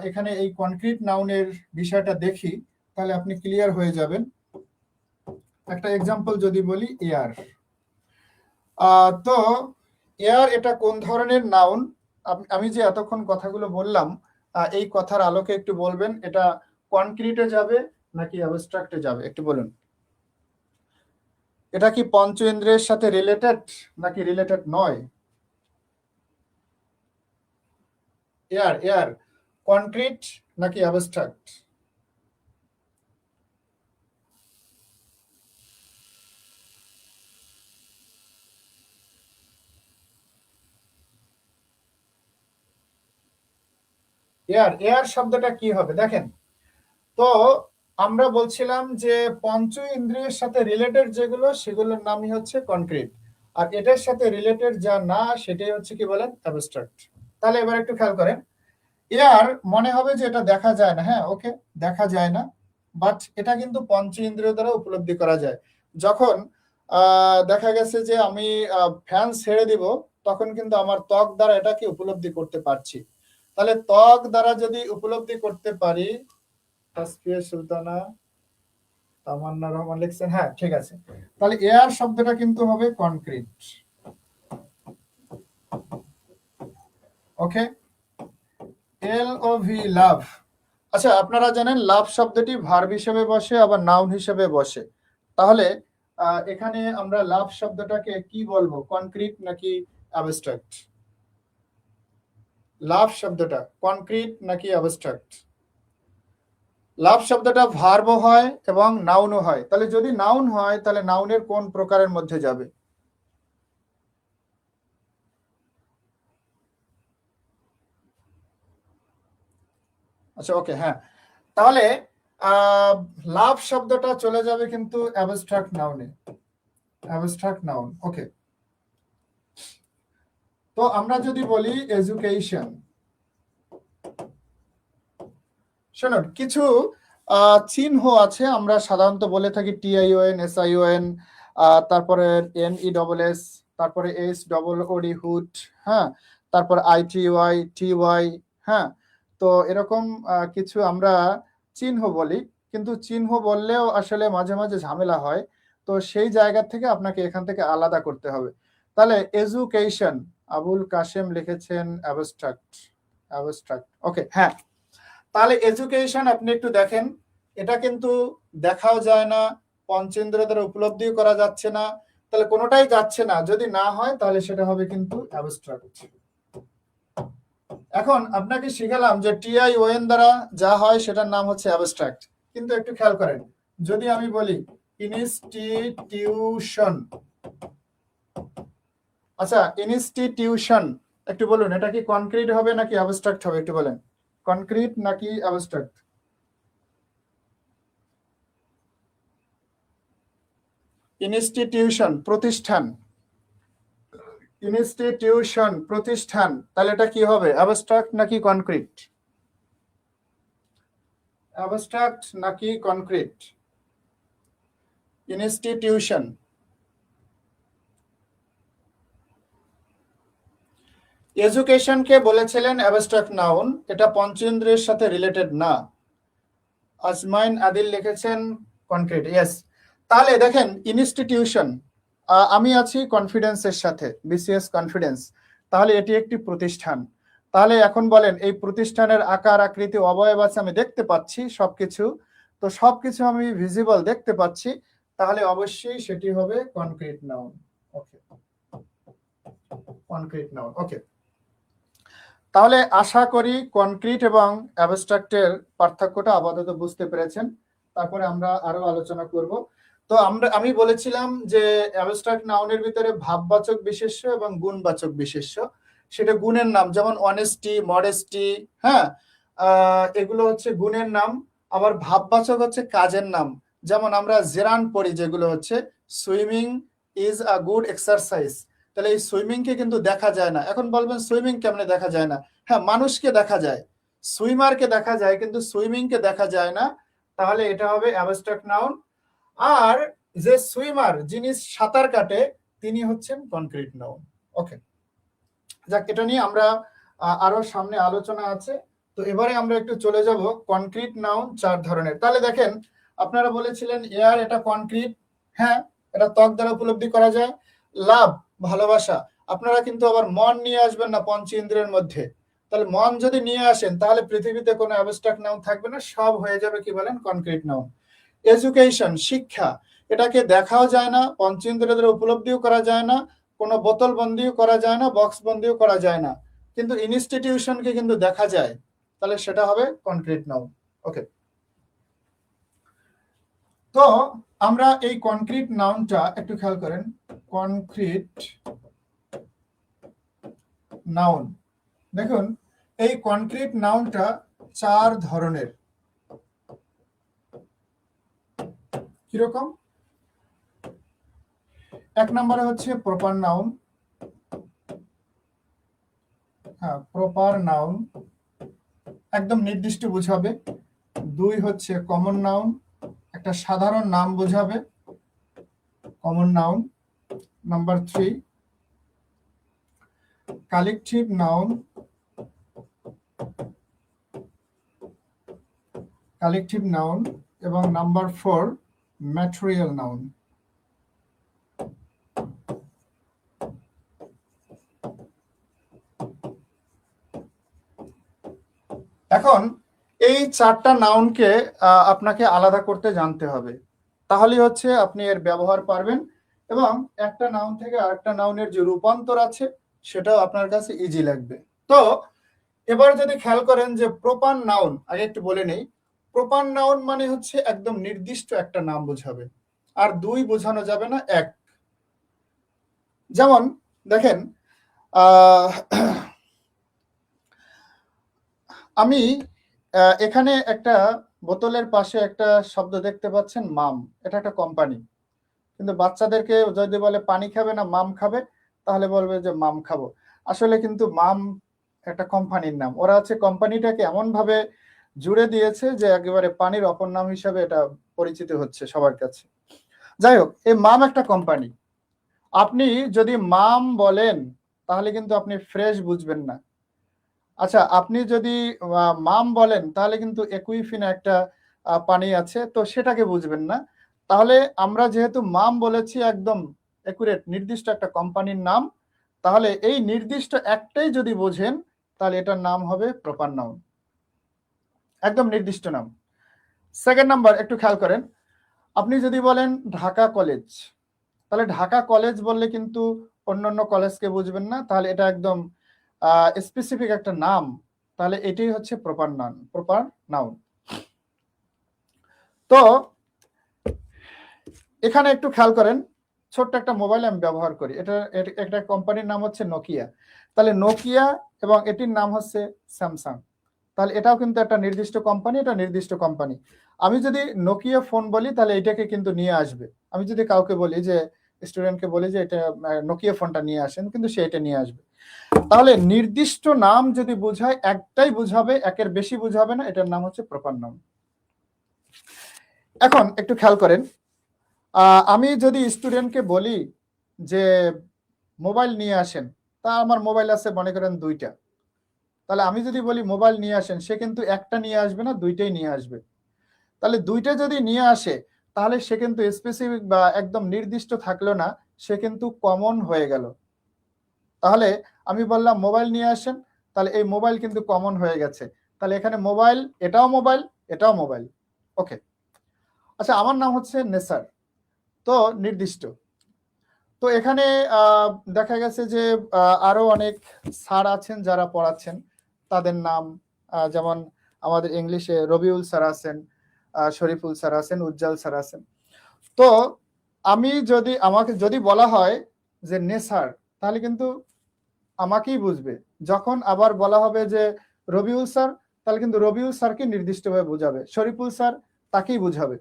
এখানে এই কনক্রিট নাউনের বিষয়টা দেখি, তাহলে আপনি ক্লিয়ার হয়ে যাবেন। একটা এক্সাম্পল যদি বলি, এয়ার। তো এয়ার এটা কোন ধরনের নাউন? আমি যে এতক্ষণ কথাগুলো বললাম, এই কথার আলোকে একটু বলবেন, এটা কনক্রিটে যাবে নাকি অ্যাবস্ট্রাক্টে যাবে, একটু বলুন। এটা কি পঞ্চ ইন্দ্রিয়ের সাথে রিলেটেড নাকি রিলেটেড নয়? এয়ার, এয়ার কনক্রিট নাকি অ্যাবস্ট্রাক্ট? এয়ার, এয়ার শব্দটা কি হবে দেখেন তো, আমরা বলছিলাম যে পঞ্চ ইন্দ্রিয়ের সাথে রিলেটেড যেগুলো, সেগুলোর নামই হচ্ছে কনক্রিট, আর এটার সাথে রিলেটেড যা না, সেটাই হচ্ছে কি বলেন? অ্যাবস্ট্রাক্ট। তাহলে এবার একটু খেয়াল করেন, এয়ার মনে হবে যে এটা দেখা যায় না, হ্যাঁ ওকে, দেখা যায় না, বাট এটা কিন্তু পঞ্চ ইন্দ্রিয় দ্বারা উপলব্ধি করা যায়। যখন দেখা গেছে যে আমি ফ্যান ছেড়ে দিব, তখন কিন্তু আমার ত্বক দ্বারা এটাকে উপলব্ধি করতে পারছি। তাহলে ত্বক দ্বারা যদি উপলব্ধি করতে পারি, তাসফিয়া সুলতানা, তামান্না রহমান লিখছেন, হ্যাঁ ঠিক আছে, তাহলে এয়ার শব্দটা কিন্তু হবে কনক্রিট। ওকে, LOV, লাভ। আচ্ছা, আপনারা জানেন লাভ শব্দটি ভার্ব হিসেবে বসে, আবার নাউন হিসেবে বসে। তাহলে এখানে আমরা লাভ শব্দটাকে কি বলবো, কনক্রিট নাকি অ্যাবস্ট্রাক্ট? লাভ শব্দটা কনক্রিট নাকি অ্যাবস্ট্রাক্ট? লাভ শব্দটা ভার্ব হয় এবং নাউনও হয়, তাহলে যদি নাউন হয় তাহলে নাউনের কোন প্রকারের মধ্যে যাবে? আচ্ছা, ওকে, হ্যাঁ, তাহলে লাভ শব্দটা চলে যাবে কিন্তু অ্যাবস্ট্রাক্ট নাউনে, অ্যাবস্ট্রাক্ট নাউন। ওকে, তো আমরা যদি বলি এডুকেশন, শুনুন কিছু চিহ্ন আছে, আমরা সাধারণত বলে থাকি TION, SION, তারপরে NESS, তারপরে SOOD হুড, হ্যাঁ, তারপর ITY, TY, হ্যাঁ। তো এরকম কিছু আমরা চিহ্ন বলি, কিন্তু চিহ্ন বললেও আসলে মাঝে মাঝে ঝামেলা হয়, তো সেই জায়গা থেকে আপনাকে এখান থেকে আলাদা করতে হবে। তাহলে এডুকেশন, আবুল কাশেম লিখেছেন অ্যাবস্ট্রাক্ট, অ্যাবস্ট্রাক্ট, ওকে, হ্যাঁ। তাহলে এডুকেশন আপনি একটু দেখেন, এটা কিন্তু দেখাও যায় না, পঞ্চেন্দ্র দ্বারা উপলব্ধিও করা যাচ্ছে না, তাহলে কোনোটাই যাচ্ছে না, যদি না হয় তাহলে সেটা হবে কিন্তু অ্যাবস্ট্রাক্ট। এখন আপনাকে শিখালাম যে TION দ্বারা যা হয় সেটার নাম হচ্ছে অ্যাবস্ট্রাক্ট, কিন্তু একটু খেয়াল করেন, যদি আমি বলি ইনস্টিটিউশন, আচ্ছা ইনস্টিটিউশন, একটু বলুন এটা কি কনক্রিট হবে নাকি অ্যাবস্ট্রাক্ট হবে, একটু বলেন, কনক্রিট নাকি অ্যাবস্ট্রাক্ট? ইনস্টিটিউশন প্রতিষ্ঠান, ইনস্টিটিউশন প্রতিষ্ঠান, তাহলে এটা কি হবে, অ্যাবস্ট্রাক্ট নাকি কনক্রিট? অ্যাবস্ট্রাক্ট নাকি কনক্রিট? ইনস্টিটিউশন, এডুকেশনকে বলেছিলেন অ্যাবস্ট্রাক্ট নাউন, এটা পঞ্চেন্দ্রের সাথে রিলেটেড না। আজমাইন আদিল লিখেছেন কনক্রিট, ইয়েস। তাহলে দেখেন ইনস্টিটিউশন, আমি আছি কনফিডেন্সের সাথে, BCS কনফিডেন্স, তাহলে এটি একটি প্রতিষ্ঠান। তাহলে এখন বলেন এই প্রতিষ্ঠানের আকার আকৃতি অবয়ব আছে, আমি দেখতে পাচ্ছি সবকিছু, তো সবকিছু আমি ভিজিবল দেখতে পাচ্ছি, তাহলে অবশ্যই সেটি হবে কনক্রিট নাউন। ওকে, কনক্রিট নাউন, ওকে। তাহলে আশা করি কনক্রিট এবং অ্যাবস্ট্রাক্টের পার্থক্যটা আপাতত বুঝতে পেরেছেন, তারপরে আমরা আরো আলোচনা করব। তো আমি বলেছিলাম যে অ্যাবস্ট্রাক্ট নাউনের ভিতরে ভাববাচক বিশেষ্য এবং গুণবাচক বিশেষ্য, সেটা গুণের নাম, যেমন অনেস্টি, মডেস্টি, হ্যাঁ, এগুলো হচ্ছে গুণের নাম। আবার ভাববাচক হচ্ছে কাজের নাম, যেমন আমরা জেরান পড়ি, যেগুলো হচ্ছে swimming is a good exercise, তাহলে এই সুইমিংকে কিন্তু দেখা যায় না। এখন বলবেন সুইমিং কেমনে দেখা যায় না? হ্যাঁ, মানুষকে দেখা যায়, সুইমারকে দেখা যায়, কিন্তু সুইমিংকে দেখা যায় না, তাহলে এটা হবে অ্যাবস্ট্রাক্ট নাউন। আর যে সুইমার, যিনি সাঁতার কাটে, তিনি হচ্ছেন কনক্রিট নাউন। ওকে, যাক, এটা নিয়ে আমরা আরো সামনে আলোচনা আছে। তো এবারে আমরা একটু চলে যাব কনক্রিট নাউন 4 ধরনের। তাহলে দেখেন, আপনারা বলেছিলেন এয়ার, এটা কনক্রিট, হ্যাঁ, এটা ত্বক দ্বারা উপলব্ধি করা যায়। লাভ, ভালোবাসা, আপনারা কিন্তু আবার মন নিয়ে আসবেন না পঞ্চেন্দ্রিয়ের মধ্যে, তাহলে মন যদি নিয়ে আসেন তাহলে পৃথিবীতে কোনো অ্যাবস্ট্রাক্ট নাউন থাকবে না, সব হয়ে যাবে কি বলেন, কনক্রিট নাউন। এডুকেশন, শিক্ষা, এটাকে দেখাও যায় না, পঞ্চেন্দ্রিয় দ্বারা উপলব্ধিও করা যায় না, কোনো বোতল বন্দিও করা যায় না, বক্স বন্দিও করা যায় না, কিন্তু ইনস্টিটিউশনকে কিন্তু দেখা যায়, তাহলে সেটা হবে কনক্রিট নাউন। ওকে, তো আমরা এই কনক্রিট নাউনটা একটু খেয়াল করেন, কনক্রিট নাউন, দেখুন এই কনক্রিট নাউনটা 4 ধরনের। কিরকম? এক নম্বরে হচ্ছে প্রপার নাউন, হ্যাঁ প্রপার নাউন, একদম নির্দিষ্ট বুঝাবে। 2 হচ্ছে কমন নাউন, একটা সাধারণ নাম বোঝাবে, common noun. Number 3 collective noun, collective noun, এবং নাম্বার 4 ম্যাটেরিয়াল নাউন। এখন এই 4টা নাউনকে আপনাকে আলাদা করতে জানতে হবে। তাহলে হচ্ছে আপনি এর ব্যবহার পারবেন, এবং একটা নাউন থেকে আরেকটা নাউনের যে রূপান্তর আছে সেটাও আপনার কাছে ইজি লাগবে। তো এবার যদি খেয়াল করেন যে প্রপার নাউন, আগে একটু বলে নেই। প্রপার নাউন মানে হচ্ছে একদম নির্দিষ্ট একটা নাম বোঝাবে, আর দুই বোঝানো যাবে না, এক। যেমন দেখেন, আমি এখানে একটা বোতলের পাশে একটা শব্দ দেখতে পাচ্ছেন, মাম। এটা একটা কোম্পানি, কিন্তু বাচ্চাদেরকে যদি বলে পানি খাবে না মাম খাবে, তাহলে বলবে যে মাম খাবো। আসলে কিন্তু মাম একটা কোম্পানির নাম। ওরা হচ্ছে কোম্পানিটাকে এমন ভাবে জুড়ে দিয়েছে যে একেবারে পানির অপর নাম হিসাবে এটা পরিচিত হচ্ছে সবার কাছে। যাই হোক, এই মাম একটা কোম্পানি। আপনি যদি মাম বলেন তাহলে কিন্তু আপনি ফ্রেশ বুঝবেন না। আচ্ছা, আপনি যদি মাম বলেন তাহলে কিন্তু একুইফিনা একটা পানি আছে, তো সেটাকে বুঝবেন না। তাহলে আমরা যেহেতু মাম বলেছি একদম একুরেট নির্দিষ্ট একটা কোম্পানির নাম, তাহলে এই নির্দিষ্ট একটাই যদি বোঝেন তাহলে এটার নাম হবে প্রপার নাউন, একদম নির্দিষ্ট নাম। সেকেন্ড নাম্বার, একটু খেয়াল করেন, আপনি যদি বলেন ঢাকা কলেজ, তাহলে ঢাকা কলেজ বললে কিন্তু অন্যান্য কলেজকে বুঝবেন না, তাহলে এটা একদম স্পেসিফিক একটা নাম, তাহলে এটাই হচ্ছে প্রপার নাউন, প্রপার নাউন। তো এখানে একটু খেয়াল করেন, ছোট্ট একটা মোবাইল আমি ব্যবহার করি, এটা একটা কোম্পানির নাম হচ্ছে নোকিয়া। তাহলে নোকিয়া এবং এটির নাম হচ্ছে স্যামসাং, তাহলে এটাও কিন্তু একটা নির্দিষ্ট কোম্পানি, এটা নির্দিষ্ট কোম্পানি। আমি যদি নোকিয়া ফোন বলি তাহলে এটাকে কিন্তু নিয়ে আসবে। আমি যদি কাউকে বলি যে স্টুডেন্টকে বলি যে এটা নোকিয়া ফোনটা নিয়ে আসেন, কিন্তু সে এটা নিয়ে আসবে। তাহলে নির্দিষ্ট নাম যদি বোঝায় একটাই বুঝাবে, একের বেশি বুঝাবে না, এটার নাম হচ্ছে প্রপার নাউন। এখন একটু খেয়াল করেন, আমি যদি স্টুডেন্টকে বলি যে মোবাইল নিয়ে আসেন, তা আমার মোবাইল আছে মনে করেন দুইটা, তাহলে আমি যদি বলি মোবাইল নিয়ে আসেন, সে কিন্তু একটা নিয়ে আসবে না, দুইটাই নিয়ে আসবে। তাহলে দুইটা যদি নিয়ে আসে তাহলে সে কিন্তু স্পেসিফিক বা একদম নির্দিষ্ট থাকলো না, সে কিন্তু কমন হয়ে গেল। তাহলে আমি বললাম মোবাইল নিয়ে আসেন, তাহলে এই মোবাইল কিন্তু কমন হয়ে গেছে, তাহলে এখানে মোবাইল, এটাও মোবাইল, এটাও মোবাইল। ওকে। আচ্ছা, আমার নাম হচ্ছে নেসার, তো নির্দিষ্ট। তো এখানে দেখা গেছে যে আরো অনেক স্যার আছেন যারা পড়াচ্ছেন, তাদের নাম যেমন আমাদের ইংলিশে রবিউল স্যার আছেন, শরীফুল স্যার আছেন, উজ্জ্বল স্যার আছেন। তো আমি যদি আমাকে যদি বলা হয় যে নেসার, তাহলে কিন্তু আমাকেই বুঝবে। যখন আবার বলা হবে যে রবিউল স্যার, তাহলে কিন্তু রবিউল স্যারকে নির্দিষ্টভাবে বুঝাবে, শরীফুল স্যার তাকেই বুঝাবে।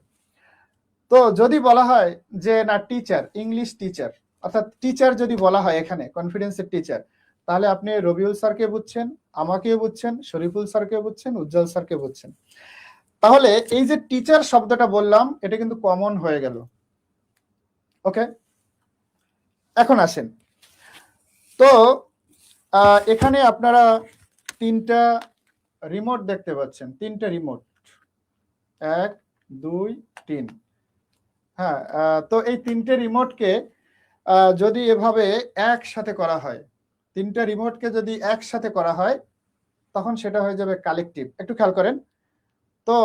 তো যদি বলা হয় যে না টিচার, ইংলিশ টিচার, অর্থাৎ টিচার যদি বলা হয় এখানে কনফিডেন্সের টিচার, তাহলে আপনি রবিউল স্যারকে বুঝছেন, আমাকেও বুঝছেন, শরীফুল স্যারকে বুঝছেন, উজ্জ্বল স্যারকে বুঝছেন। তাহলে এই যে টিচার শব্দটা বললাম, এটা কিন্তু কমন হয়ে গেল। ওকে, এখন আসেন, তো এখানে আপনারা তিনটা রিমোট দেখতে পাচ্ছেন, তিনটা রিমোট, 1 2 3। হ্যাঁ, তো এই তিনটে রিমোটকে যদি এভাবে একসাথে করা হয়, তিনটা রিমোটকে যদি একসাথে করা হয়, তখন সেটা হয়ে যাবে কালেকটিভ। একটু খেয়াল করেন, তো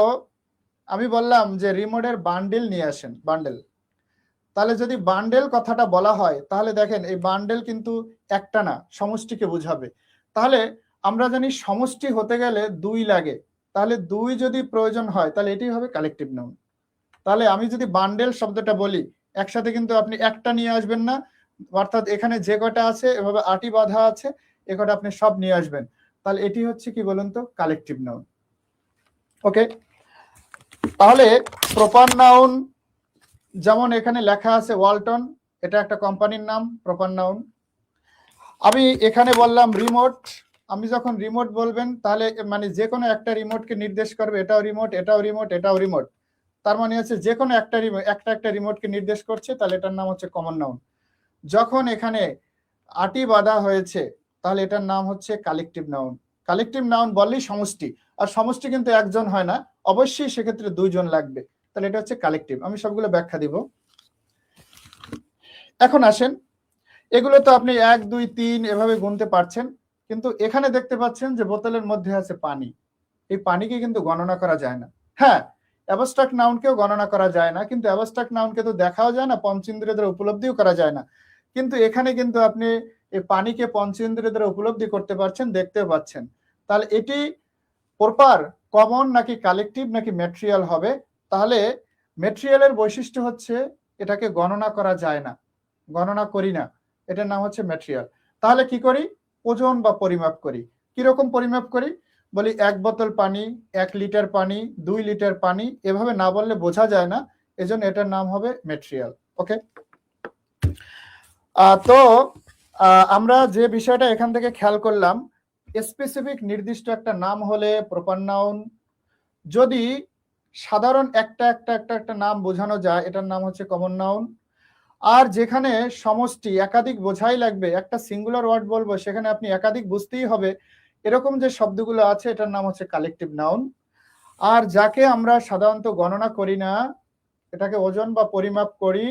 আমি বললাম যে রিমোটের বান্ডেল নিয়ে আসেন, বান্ডেল। তাহলে যদি বান্ডেল কথাটা বলা হয়, তাহলে দেখেন এই বান্ডেল কিন্তু একটা না, সমষ্টিকে বুঝাবে। তাহলে আমরা জানি সমষ্টি হতে গেলে দুই লাগে, তাহলে দুই যদি প্রয়োজন হয় তাহলে এটি হবে কালেকটিভ নাউন। তাহলে আমি যদি বান্ডেল শব্দটা বলি, একসাথে কিন্তু আপনি একটা নিয়ে আসবেন না, অর্থাৎ এখানে যে কটা আছে এভাবে আটি বাঁধা আছে, এ কটা আপনি সব নিয়ে আসবেন, তাহলে এটি হচ্ছে কি বলুন তো, কালেকটিভ নাউন। ওকে, তাহলে প্রপার নাউন যেমন এখানে লেখা আছে ওয়ালটন, এটা একটা কোম্পানির নাম, প্রপার নাউন। আমি এখানে বললাম রিমোট, আমি যখন রিমোট বলবেন তাহলে মানে যে কোনো একটা রিমোটকে নির্দেশ করবে, এটাও রিমোট, এটাও রিমোট, এটাও রিমোট, তার মানে হচ্ছে যে কোনো একটা একটা রিমোটকে নির্দেশ করছে, তাহলে এটার নাম হচ্ছে কমন নাউন। যখন এখানে আটি বাঁধা হয়েছে, তাহলে এটার নাম হচ্ছে কালেকটিভ নাউন। কালেকটিভ নাউন বললেই সমষ্টি, আর সমষ্টি কিন্তু একজন হয় না, অবশ্যই সেক্ষেত্রে দুইজন লাগবে, তাহলে এটা হচ্ছে কালেকটিভ। আমি সবগুলো ব্যাখ্যা দিব। এখন আসেন, এগুলো তো আপনি 1 2 3 এভাবে গুনতে পারছেন, কিন্তু এখানে দেখতে পাচ্ছেন যে বোতলের মধ্যে আছে পানি, এই পানিকে কিন্তু গণনা করা যায় না। হ্যাঁ, অ্যাবস্ট্রাক্ট নাউনকেও গণনা করা যায় না, কিন্তু অ্যাবস্ট্রাক্ট নাউনকে তো দেখাও যায় না, পঞ্চেন্দ্রিয় দ্বারা উপলব্ধিও করা যায় না। কিন্তু এখানে কিন্তু আপনি এই পানিকে পঞ্চেন্দ্রিয় দ্বারা উপলব্ধি করতে পারছেন, দেখতেও পাচ্ছেন। তাহলে এটি প্রপার কমন নাকি কালেকটিভ নাকি ম্যাটেরিয়াল হবে? তাহলে ম্যাটেরিয়ালের বৈশিষ্ট্য হচ্ছে এটাকে গণনা করা যায় না, গণনা করি না, এটার নাম হচ্ছে ম্যাটেরিয়াল। তাহলে কি করি? ওজন বা পরিমাপ করি। কিরকম পরিমাপ করি? বলি 1 বোতল পানি, 1 লিটার পানি, 2 লিটার পানি, এভাবে না বললে বোঝা যায় না, এজন্য এটার নাম হবে ম্যাটেরিয়াল। ওকে, তো আমরা যে বিষয়টা এখান থেকে খেয়াল করলাম, স্পেসিফিক নির্দিষ্ট একটা নাম হলে প্রপার নাউন, যদি সাধারণ একটা নাম বোঝানো যায় এটার নাম হচ্ছে কমন নাউন, আর যেখানে সমষ্টি একাধিক বোঝাই লাগবে, একটা সিঙ্গুলার ওয়ার্ড বলবো সেখানে আপনি একাধিক বুঝতেই হবে, এরকম যে শব্দগুলো আছে এটার নাম হচ্ছে কালেকটিভ নাউন। আর যাকে আমরা সাধারণত গণনা করি না, এটাকে ওজন বা পরিমাপ করি,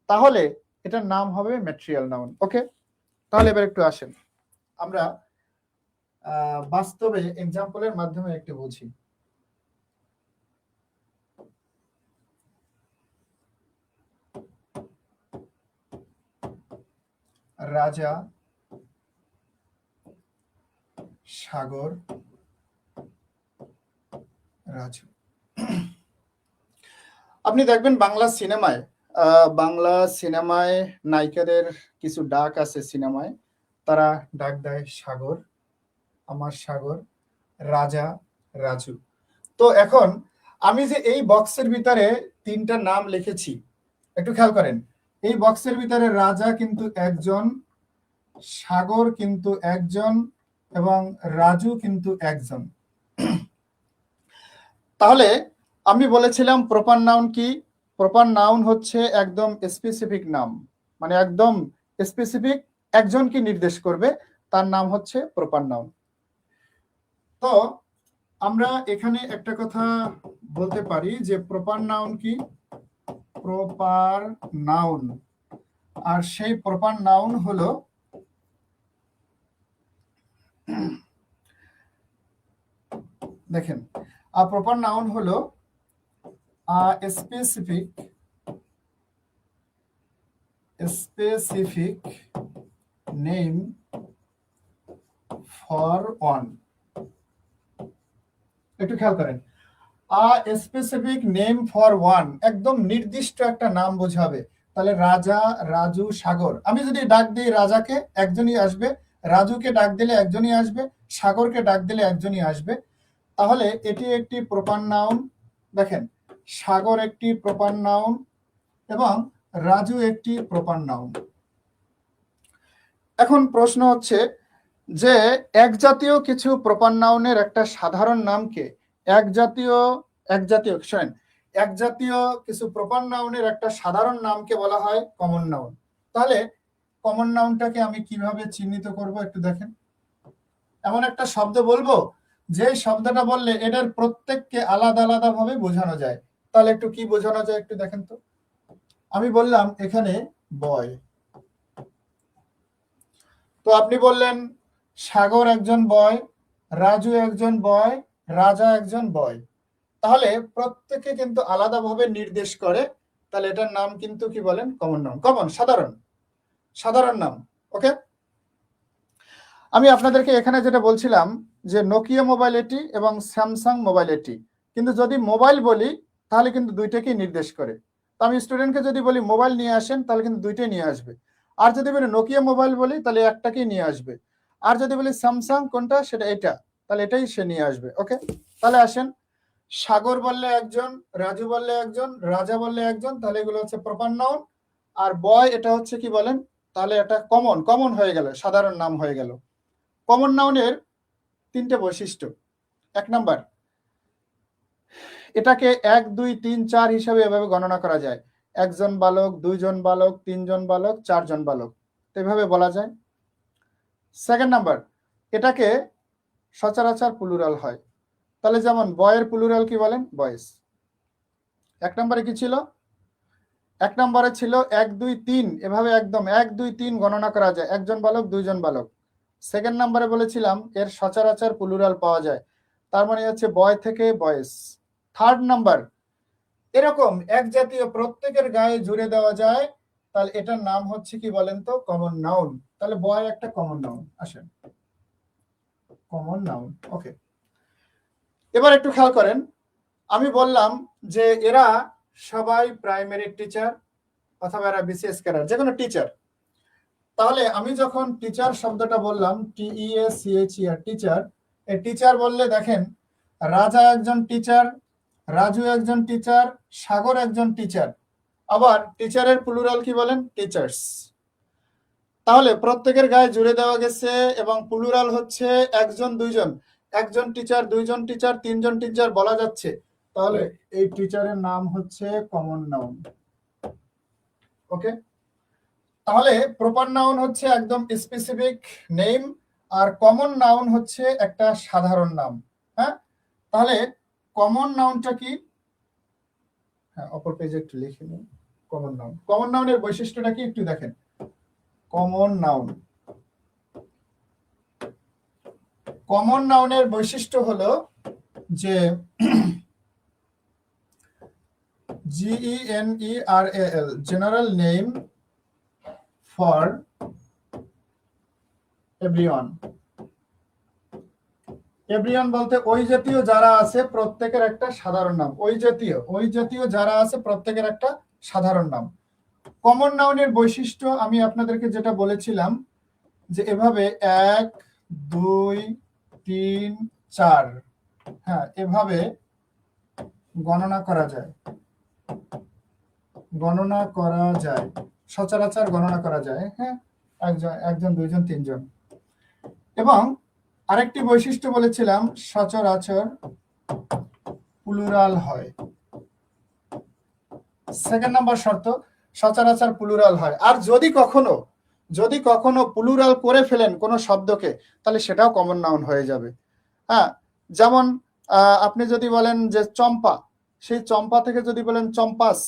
তাহলে এটার নাম হবে ম্যাটেরিয়াল নাউন। ওকে, তাহলে এবার একটু আসেন আমরা বাস্তবে এক্সাম্পলের মাধ্যমে একটু বুঝি। রাজা, সাগর, রাজু। আপনি দেখবেন বাংলা সিনেমায় নায়িকাদের কিছু ডাক আছে সিনেমায়, তারা ডাক দেয় সাগর, আমার সাগর, রাজা, রাজু। তো এখন আমি যে এই বক্সের ভিতরে 3টা নাম লিখেছি, একটু খেয়াল করেন, এই বক্সের ভিতরে রাজা কিন্তু একজন, সাগর কিন্তু একজন, এবং রাজু কিন্তু একজন। তাহলে আমি বলেছিলাম প্রপার নাউন কি? প্রপার নাউন হচ্ছে একদম স্পেসিফিক নাম, মানে একদম স্পেসিফিক একজনকে নির্দেশ করবে, তার নাম হচ্ছে প্রপার নাউন। তো আমরা এখানে একটা কথা বলতে পারি যে প্রপার নাউন কি? প্রপার নাউন, আর সেই প্রপার নাউন হলো দেখেন, প্রপার নাউন হলো স্পেসিফিক নেম ফর ওয়ান। একটু খেয়াল করেন, স্পেসিফিক নেম ফর ওয়ান, একদম নির্দিষ্ট একটা নাম বোঝাবে। তাহলে রাজা, রাজু, সাগর, আমি যদি ডাক দিই রাজাকে একজনই আসবে, রাজুকে ডাক দিলে একজনই আসবে, সাগরকে ডাক দিলে একজনই আসবে। তাহলে এটি একটি প্রপার নাউন। দেখেন, সাগর একটি প্রপার নাউন এবং রাজু একটি প্রপার নাউন। এখন প্রশ্ন হচ্ছে যে এক জাতীয় কিছু প্রপার নাউনের একটা সাধারণ নামকে এক জাতীয় কিছু প্রপার নাউনের একটা সাধারণ নামকে বলা হয় কমন নাউন। তাহলে কমন নাউনটাকে আমি কিভাবে চিহ্নিত করব একটু দেখেন। এমন একটা শব্দ বলবো যে শব্দটা বললে এটার প্রত্যেককে আলাদা আলাদা ভাবে বোঝানো যায়। তাহলে একটু কি বোঝানো যায় একটু দেখেন তো। আমি বললাম এখানে বয়, তো আপনি বললেন সাগর একজন বয়, রাজু একজন বয়, রাজা একজন বয়। তাহলে প্রত্যেকে কিন্তু আলাদাভাবে নির্দেশ করে, তাহলে এটার নাম কিন্তু কি বলেন? কমন নাউন, কমন সাধারণ নাম। ওকে, আমি আপনাদেরকে এখানে যেটা বলছিলাম যে নোকিয়া মোবাইল এটি এবং স্যামসাং মোবাইল এটি, কিন্তু যদি মোবাইল বলি তাহলে কিন্তু দুইটাকেই নির্দেশ করে। তো আমি স্টুডেন্টকে যদি বলি মোবাইল নিয়ে আসেন তাহলে কিন্তু দুইটাই নিয়ে আসবে, আর যদি বলি নোকিয়া মোবাইল বলি তাহলে একটাকেই নিয়ে আসবে, আর যদি বলি স্যামসাং কোনটা সেটা এটা, তাহলে এটাই সে নিয়ে আসবে। ওকে, তাহলে আসেন, সাগর বললে একজন, রাজু বললে একজন, রাজা বললে একজন, তাহলে এগুলো হচ্ছে প্রপার নাউন। আর বয় এটা হচ্ছে কি বলেন? তাহলে এটা কমন হয়ে গেল, সাধারণ নাম হয়ে গেল। কমন নাউনের 3টে বৈশিষ্ট্য। 1 নাম্বার, এটাকে 1, 2, 3, 4 হিসাবে এভাবে গণনা করা যায়। একজন বালক, 2 জন বালক, 3 জন বালক, 4 জন বালক, এভাবে বলা যায়। 2nd নাম্বার, এটাকে সচরাচর প্লুরাল হয়। তাহলে যেমন বয়ের প্লুরাল কি বলেন? বয়েস। 1 নম্বরে কি ছিল? 1 নম্বরে ছিল 1, 2, 3, এভাবে একদম 1, 2, 3 গণনা করা যায়, একজন বালক, 2 জন বালক। 2nd নম্বরে বলেছিলাম এর সচরাচর প্লুরাল পাওয়া যায়, তার মানে হচ্ছে বয় থেকে বয়েস। থার্ড নাম্বার, এরকম এক জাতীয় প্রত্যেকের গায়ে জুড়ে দেওয়া যায়, তাহলে এটার নাম হচ্ছে কি বলেন তো? Common noun. তাহলে বয় একটা কমন নাউন। আসেন, কমন নাউন। ওকে, এবার একটু খেয়াল করেন, আমি বললাম যে এরা সবাই প্রাইমারি টিচার অথবা এরা বিসিএস ক্যাডার, যে কোনো টিচার। তাহলে আমি যখন টিচার শব্দটা বললাম, TEACHER, টিচার, এই টিচার বললে দেখেন, রাজা একজন টিচার, রাজু একজন টিচার, সাগর একজন টিচার। আবার টিচারের প্লুরাল কি বলেন? টিচার্স। তাহলে প্রত্যেকের গায়ে জুড়ে দেওয়া গেছে এবং প্লুরাল হচ্ছে একজন, দুইজন, একজন টিচার, দুইজন টিচার, তিনজন টিচার বলা যাচ্ছে। তাহলে এই টিচারের নাম হচ্ছে কমন নাউন। ওকে, তাহলে প্রপার নাউন হচ্ছে একদম স্পেসিফিক নেম, আর কমন নাউন হচ্ছে একটা সাধারণ নাম। হ্যাঁ, তাহলে কমন নাউনটা কি? হ্যাঁ, অপর পেজে একটু লিখে নিন। কমন নাউন, কমন নাউনের বৈশিষ্ট্যটা কি একটু দেখেন। কমন নাউন, কমন নাউনের বৈশিষ্ট্য হলো যে GENERAL, general name for everyone. Everyone বলতে ওই জাতীয় যারা আছে প্রত্যেকের একটা সাধারণ নাম। ওই জাতীয় যারা আছে প্রত্যেকের একটা সাধারণ নাম। কমন নাউনের বৈশিষ্ট্য আমি আপনাদেরকে যেটা বলেছিলাম যে এভাবে 1 2 3 4, হ্যাঁ, এভাবে গণনা করা যায়, গণনা করা যায়, সচরাচর গণনা করা যায়। হ্যাঁ, একজন, দুইজন, তিনজন। এবং আরেকটি বৈশিষ্ট্য বলেছিলাম, সচরাচর প্লুরাল হয়। সেকেন্ড নাম্বার শর্ত, সচরাচর প্লুরাল হয়। আর যদি কখনো প্লুরাল করে ফেলেন কোনো শব্দকে, তাহলে সেটাও কমন নাউন হয়ে যাবে। হ্যাঁ, যেমন আপনি যদি বলেন যে চম্পা, সেই চম্পা থেকে যদি বলেন চম্পাস,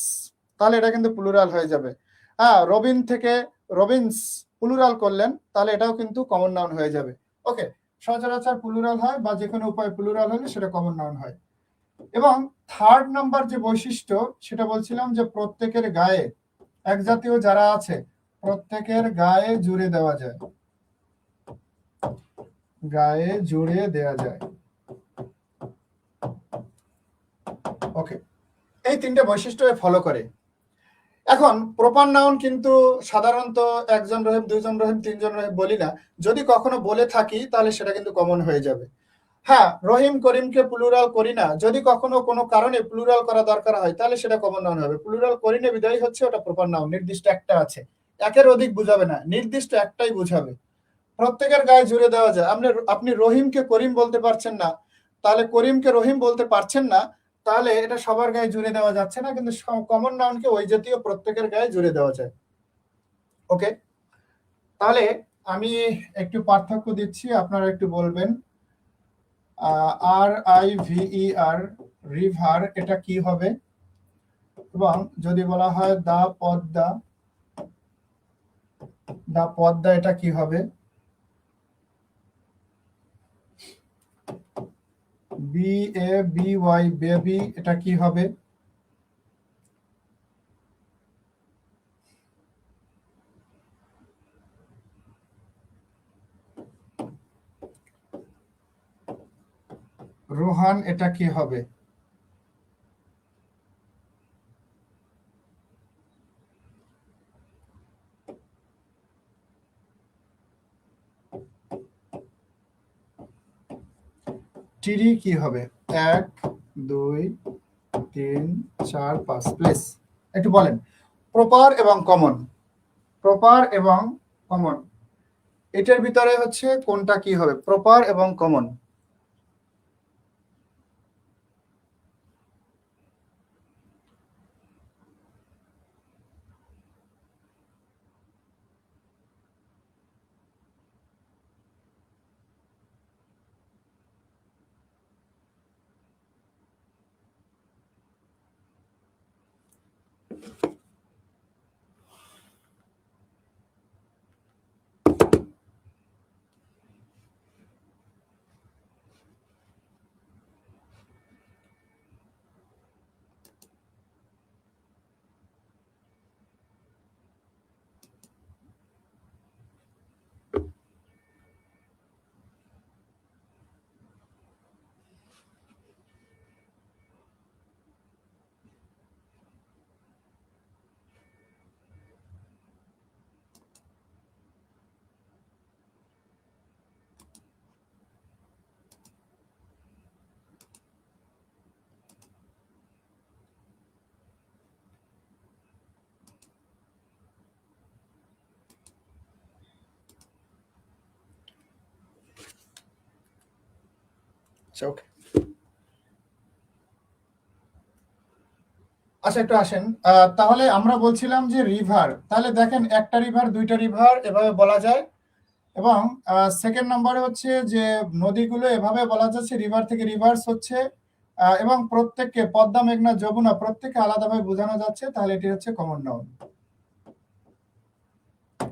তাহলে এটা কিন্তু প্লুরাল হয়ে যাবে। হ্যাঁ, রবিন থেকে রবিনস প্লুরাল করলেন, তাহলে এটাও কিন্তু কমন নাউন হয়ে যাবে। ওকে, সচরাচর প্লুরাল হয় বা যে কোনো উপায় প্লুরাল হলে সেটা কমন নাউন হয়। এবং থার্ড নাম্বার যে বৈশিষ্ট্য সেটা বলছিলাম যে প্রত্যেকের গায়ে, এক জাতীয় যারা আছে প্রত্যেকের গায়ে জুড়ে দেওয়া যায়, গায়ে জুড়ে দেওয়া যায়। ওকে, এই তিনটে বৈশিষ্ট্য ফলো করে। এখন প্রপার নাউন কিন্তু সাধারণত একজন রহিম, দুইজন রহিম, তিনজন রহিম বলি না। যদি কখনো বলে থাকি তাহলে সেটা কিন্তু কমন হয়ে যাবে। হ্যাঁ, রহিম করিমকে প্লুরাল করি না, যদি কখনো কোনো কারণে প্লুরাল করা দরকার হয় তাহলে সেটা কমন নাউন হবে। প্লুরাল করি না বিদায় হচ্ছে ওটা প্রপার নাউন, নির্দিষ্ট একটা আছে, একের অধিক বুঝাবে না, নির্দিষ্ট একটাই বুঝাবে। প্রত্যেকের গায়ে জুড়ে দেওয়া যায়। আপনি রহিমকে করিম বলতে পারছেন না, তাহলে করিমকে রহিম বলতে পারছেন না, তাহলে এটা সবার গায়ে জুড়ে দেওয়া যাচ্ছে না, কিন্তু কমন নাউনকে ওই জাতীয় প্রত্যেকের গায়ে জুড়ে দেওয়া যায়। ওকে, তাহলে আমি একটু পার্থক্য দিচ্ছি, আপনারা একটু বলবেন। RIVER, রিভার, এটা কি হবে? এবং যদি বলা হয় দা পদ্মা, এটা কি হবে? BABY, বেবি, এটা কি হবে? রোহান, এটা কি হবে? টিরি কি হবে? 1 2 3 4 5, প্লিজ একটু বলেন। প্রপার এবং কমন, প্রপার এবং কমন, এটার ভিতরে হচ্ছে কোনটা কি হবে? প্রপার এবং কমন। ওকে, আচ্ছা একটু আসেন। তাহলে আমরা বলছিলাম যে রিভার, তাহলে দেখেন একটা রিভার, দুইটা রিভার এভাবে বলা যায়। এবং সেকেন্ড নম্বরে হচ্ছে যে নদীগুলো এভাবে বলা যাচ্ছে রিভার থেকে রিভার্স হচ্ছে, এবং প্রত্যেককে পদ্মা, মেঘনা, যমুনা প্রত্যেককে আলাদাভাবে বোঝানো যাচ্ছে, তাহলে এটি হচ্ছে কমন নাউন।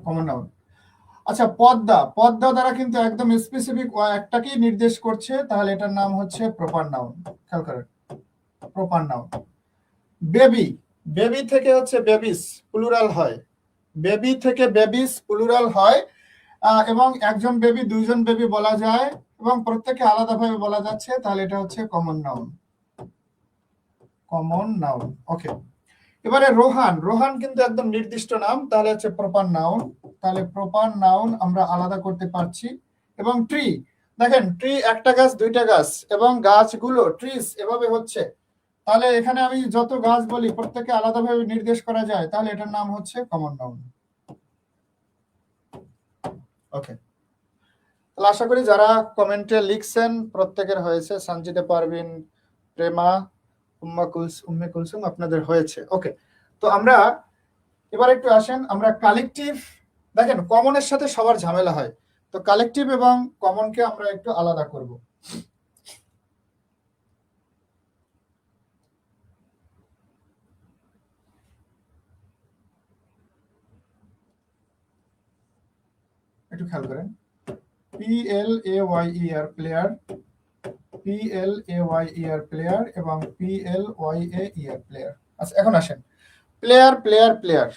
Common noun. আচ্ছা, পদ্মা, পদ্মা দ্বারা কিন্তু একদম স্পেসিফিক একটাকেই নির্দেশ করছে, তাহলে এটার নাম হচ্ছে প্রপার নাউন। খেয়াল করেন, প্রপার নাউন। বেবি, বেবি থেকে হচ্ছে বেবিস প্লুরাল হয়, বেবি থেকে বেবিস প্লুরাল হয়, এবং একজন বেবি, দুইজন বেবি বলা যায়, এবং প্রত্যেককে আলাদাভাবে বলা যাচ্ছে, তাহলে এটা হচ্ছে common noun. Common noun. Okay, এবারে রোহান, রোহান কিন্তু একদম নির্দিষ্ট নাম, তাহলে হচ্ছে প্রপার নাউন। তাহলে প্রপার নাউন আমরা আলাদা করতে পারছি। এবং ট্রি, দেখেন ট্রি একটা গাছ, দুইটা গাছ, এবং গাছগুলো ট্রিস এভাবে হচ্ছে, তাহলে এখানে আমি যত গাছ বলি প্রত্যেককে আলাদাভাবে নির্দেশ করা যায়, তাহলে এটার নাম হচ্ছে কমন নাউন। ওকে, তাহলে আশা করি যারা কমেন্টে লিখছেন প্রত্যেকের হয়েছে। সঞ্জিতা পারভিন, প্রেমা, উম্মে কুলসুম আপনাদের হয়েছে। ওকে, তো আমরা এবার একটু আসেন, আমরা কালেকটিভ, দেখেন কমনের সাথে সবার ঝামেলা হয়, তো কালেকটিভ এবং কমনকে আমরা একটু আলাদা করব। একটু খেয়াল করেন, PLAYER প্লেয়ার, PLAYER প্লেয়ার এবং PLYAER প্লেয়ার। আচ্ছা এখন আসেন, প্লেয়ার প্লেয়ার প্লেয়ার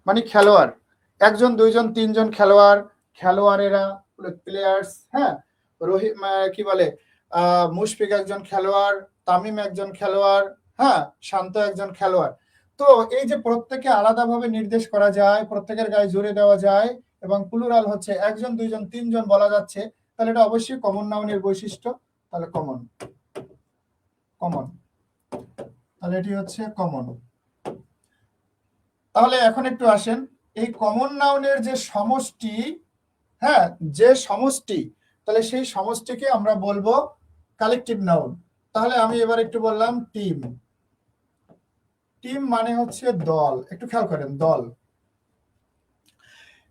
মানে খেলোয়াড়, একজন, দুইজন, তিনজন খেলোয়াড়, খেলোয়াড়েরা প্লেয়ার্স। হ্যাঁ, রহিম কি বলে, মুশফিক একজন খেলোয়াড়, তামিম একজন খেলোয়াড়, হ্যাঁ, শান্ত একজন খেলোয়াড়। তো এই যে প্রত্যেকে আলাদাভাবে নির্দেশ করা যায়, প্রত্যেকের গায়ে জোরে দেওয়া যায়, এবং প্লুরাল হচ্ছে একজন, দুইজন, তিনজন বলা যাচ্ছে, তাহলে এটা অবশ্যই কমন নাউনের বৈশিষ্ট্য। তাহলে কমন, কমন, তাহলে এটি হচ্ছে কমন। তাহলে এখন একটু আসেন, এই কমন নাউনের যে সমষ্টি, হ্যাঁ, যে সমষ্টি, তাহলে সেই সমষ্টিকে আমরা বলবো কালেকটিভ নাউন। তাহলে আমি এবার একটু বললাম টিম, টিম মানে হচ্ছে দল। একটু খেয়াল করেন, দল।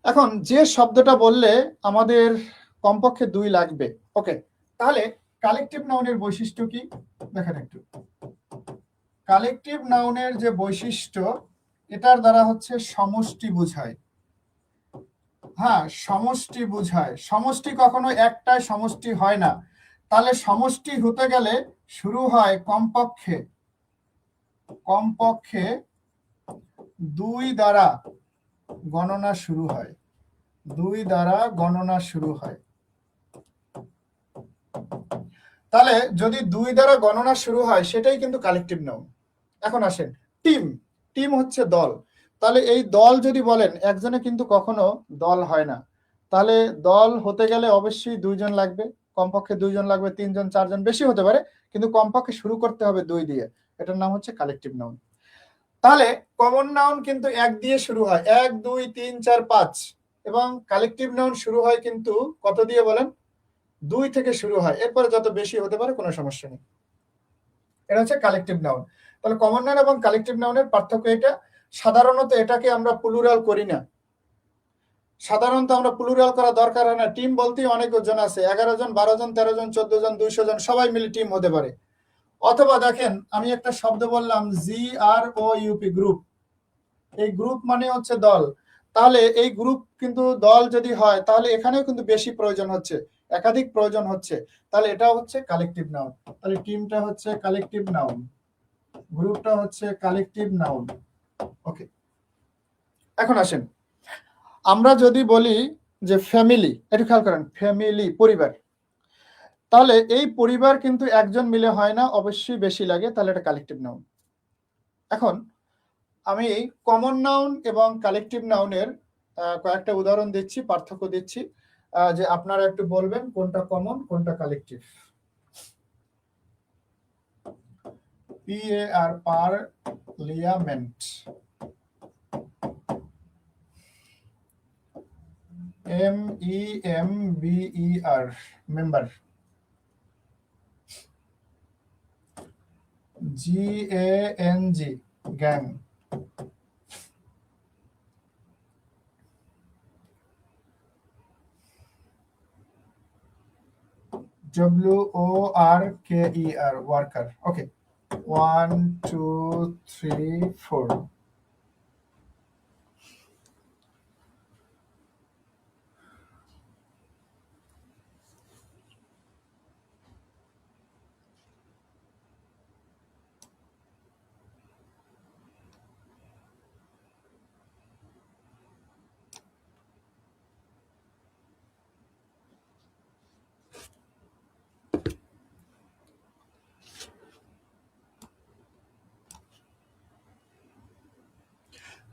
এখন যে শব্দটা বললে আমাদের কমপক্ষে দুই লাগবে। ওকে, তাহলে কালেকটিভ নাউনের বৈশিষ্ট্য কি দেখেন একটু। কালেকটিভ নাউনের যে বৈশিষ্ট্য, এটার দ্বারা হচ্ছে সমষ্টি বোঝায়। হ্যাঁ, সমষ্টি বোঝায়। সমষ্টি কখনো একটাই সমষ্টি হয় না, তাহলে সমষ্টি হতে গেলে শুরু হয় কমপক্ষে, কমপক্ষে দুই দ্বারা গণনা শুরু হয়, দুই দ্বারা গণনা শুরু হয়। তাহলে যদি দুই দ্বারা গণনা শুরু হয় সেটাই কিন্তু কালেকটিভ নাউন। এখন আসেন, টিম, টিম হচ্ছে দল। তাহলে এই দল যদি বলেন, একজনে কিন্তু কখনো দল হয় না, তাহলে দল হতে গেলে অবশ্যই দুইজন লাগবে, কমপক্ষে দুইজন লাগবে, তিনজন, চারজন, বেশি হতে পারে, কিন্তু কমপক্ষে শুরু করতে হবে দুই দিয়ে। এটার নাম হচ্ছে কালেকটিভ নাউন। তাহলে কমন নাউন কিন্তু এক দিয়ে শুরু হয়, এক, দুই, তিন, চার, পাঁচ, এবং কালেকটিভ নাউন শুরু হয় কিন্তু কত দিয়ে বলেন, দুই থেকে শুরু হয়, এরপরে যত বেশি হতে পারে কোনো সমস্যা নেই। এটা হচ্ছে কালেকটিভ নাউন। তাহলে কমন নাউন এবং কালেকটিভ নাউনের পার্থক্য এটা। সাধারণত এটাকে আমরা প্লুরাল করি না, সাধারণত আমরা প্লুরাল করা দরকার হয় না। টিম বলতেই অনেক জন আছে, 11 জন, 12 জন, 13 জন, 14 জন, 200 জন, সবাই মিলে টিম হতে পারে। অথবা দেখেন আমি একটা শব্দ বললাম GROUP, গ্রুপ, এই গ্রুপ মানে হচ্ছে দল। তাহলে এই গ্রুপ কিন্তু দল যদি হয়, তাহলে এখানেও কিন্তু বেশি প্রয়োজন হচ্ছে, একাধিক প্রয়োজন হচ্ছে, তাহলে এটা হচ্ছে কালেকটিভ নাউন। তাহলে টিমটা হচ্ছে কালেকটিভ নাউন, গ্রুপটা হচ্ছে কালেকটিভ নাউন। ওকে, এখন আসেন, আমরা যদি বলি যে ফ্যামিলি, একটু খেয়াল করেন, ফ্যামিলি পরিবার, তাহলে এই পরিবার কিন্তু একজন মিলে হয় না, অবশ্যই বেশি লাগে, তাহলে এটা কালেকটিভ নাউন। এখন আমি কমন নাউন এবং কালেকটিভ নাউনের কয়েকটা উদাহরণ দিচ্ছি, পার্থক্য দিচ্ছি, যে আপনারা একটু বলবেন কোনটা কমন কোনটা collective. PAR, parliament, MEMBER, member, GANG, gang. WORKER, worker. ওকে, 1 2 3 4।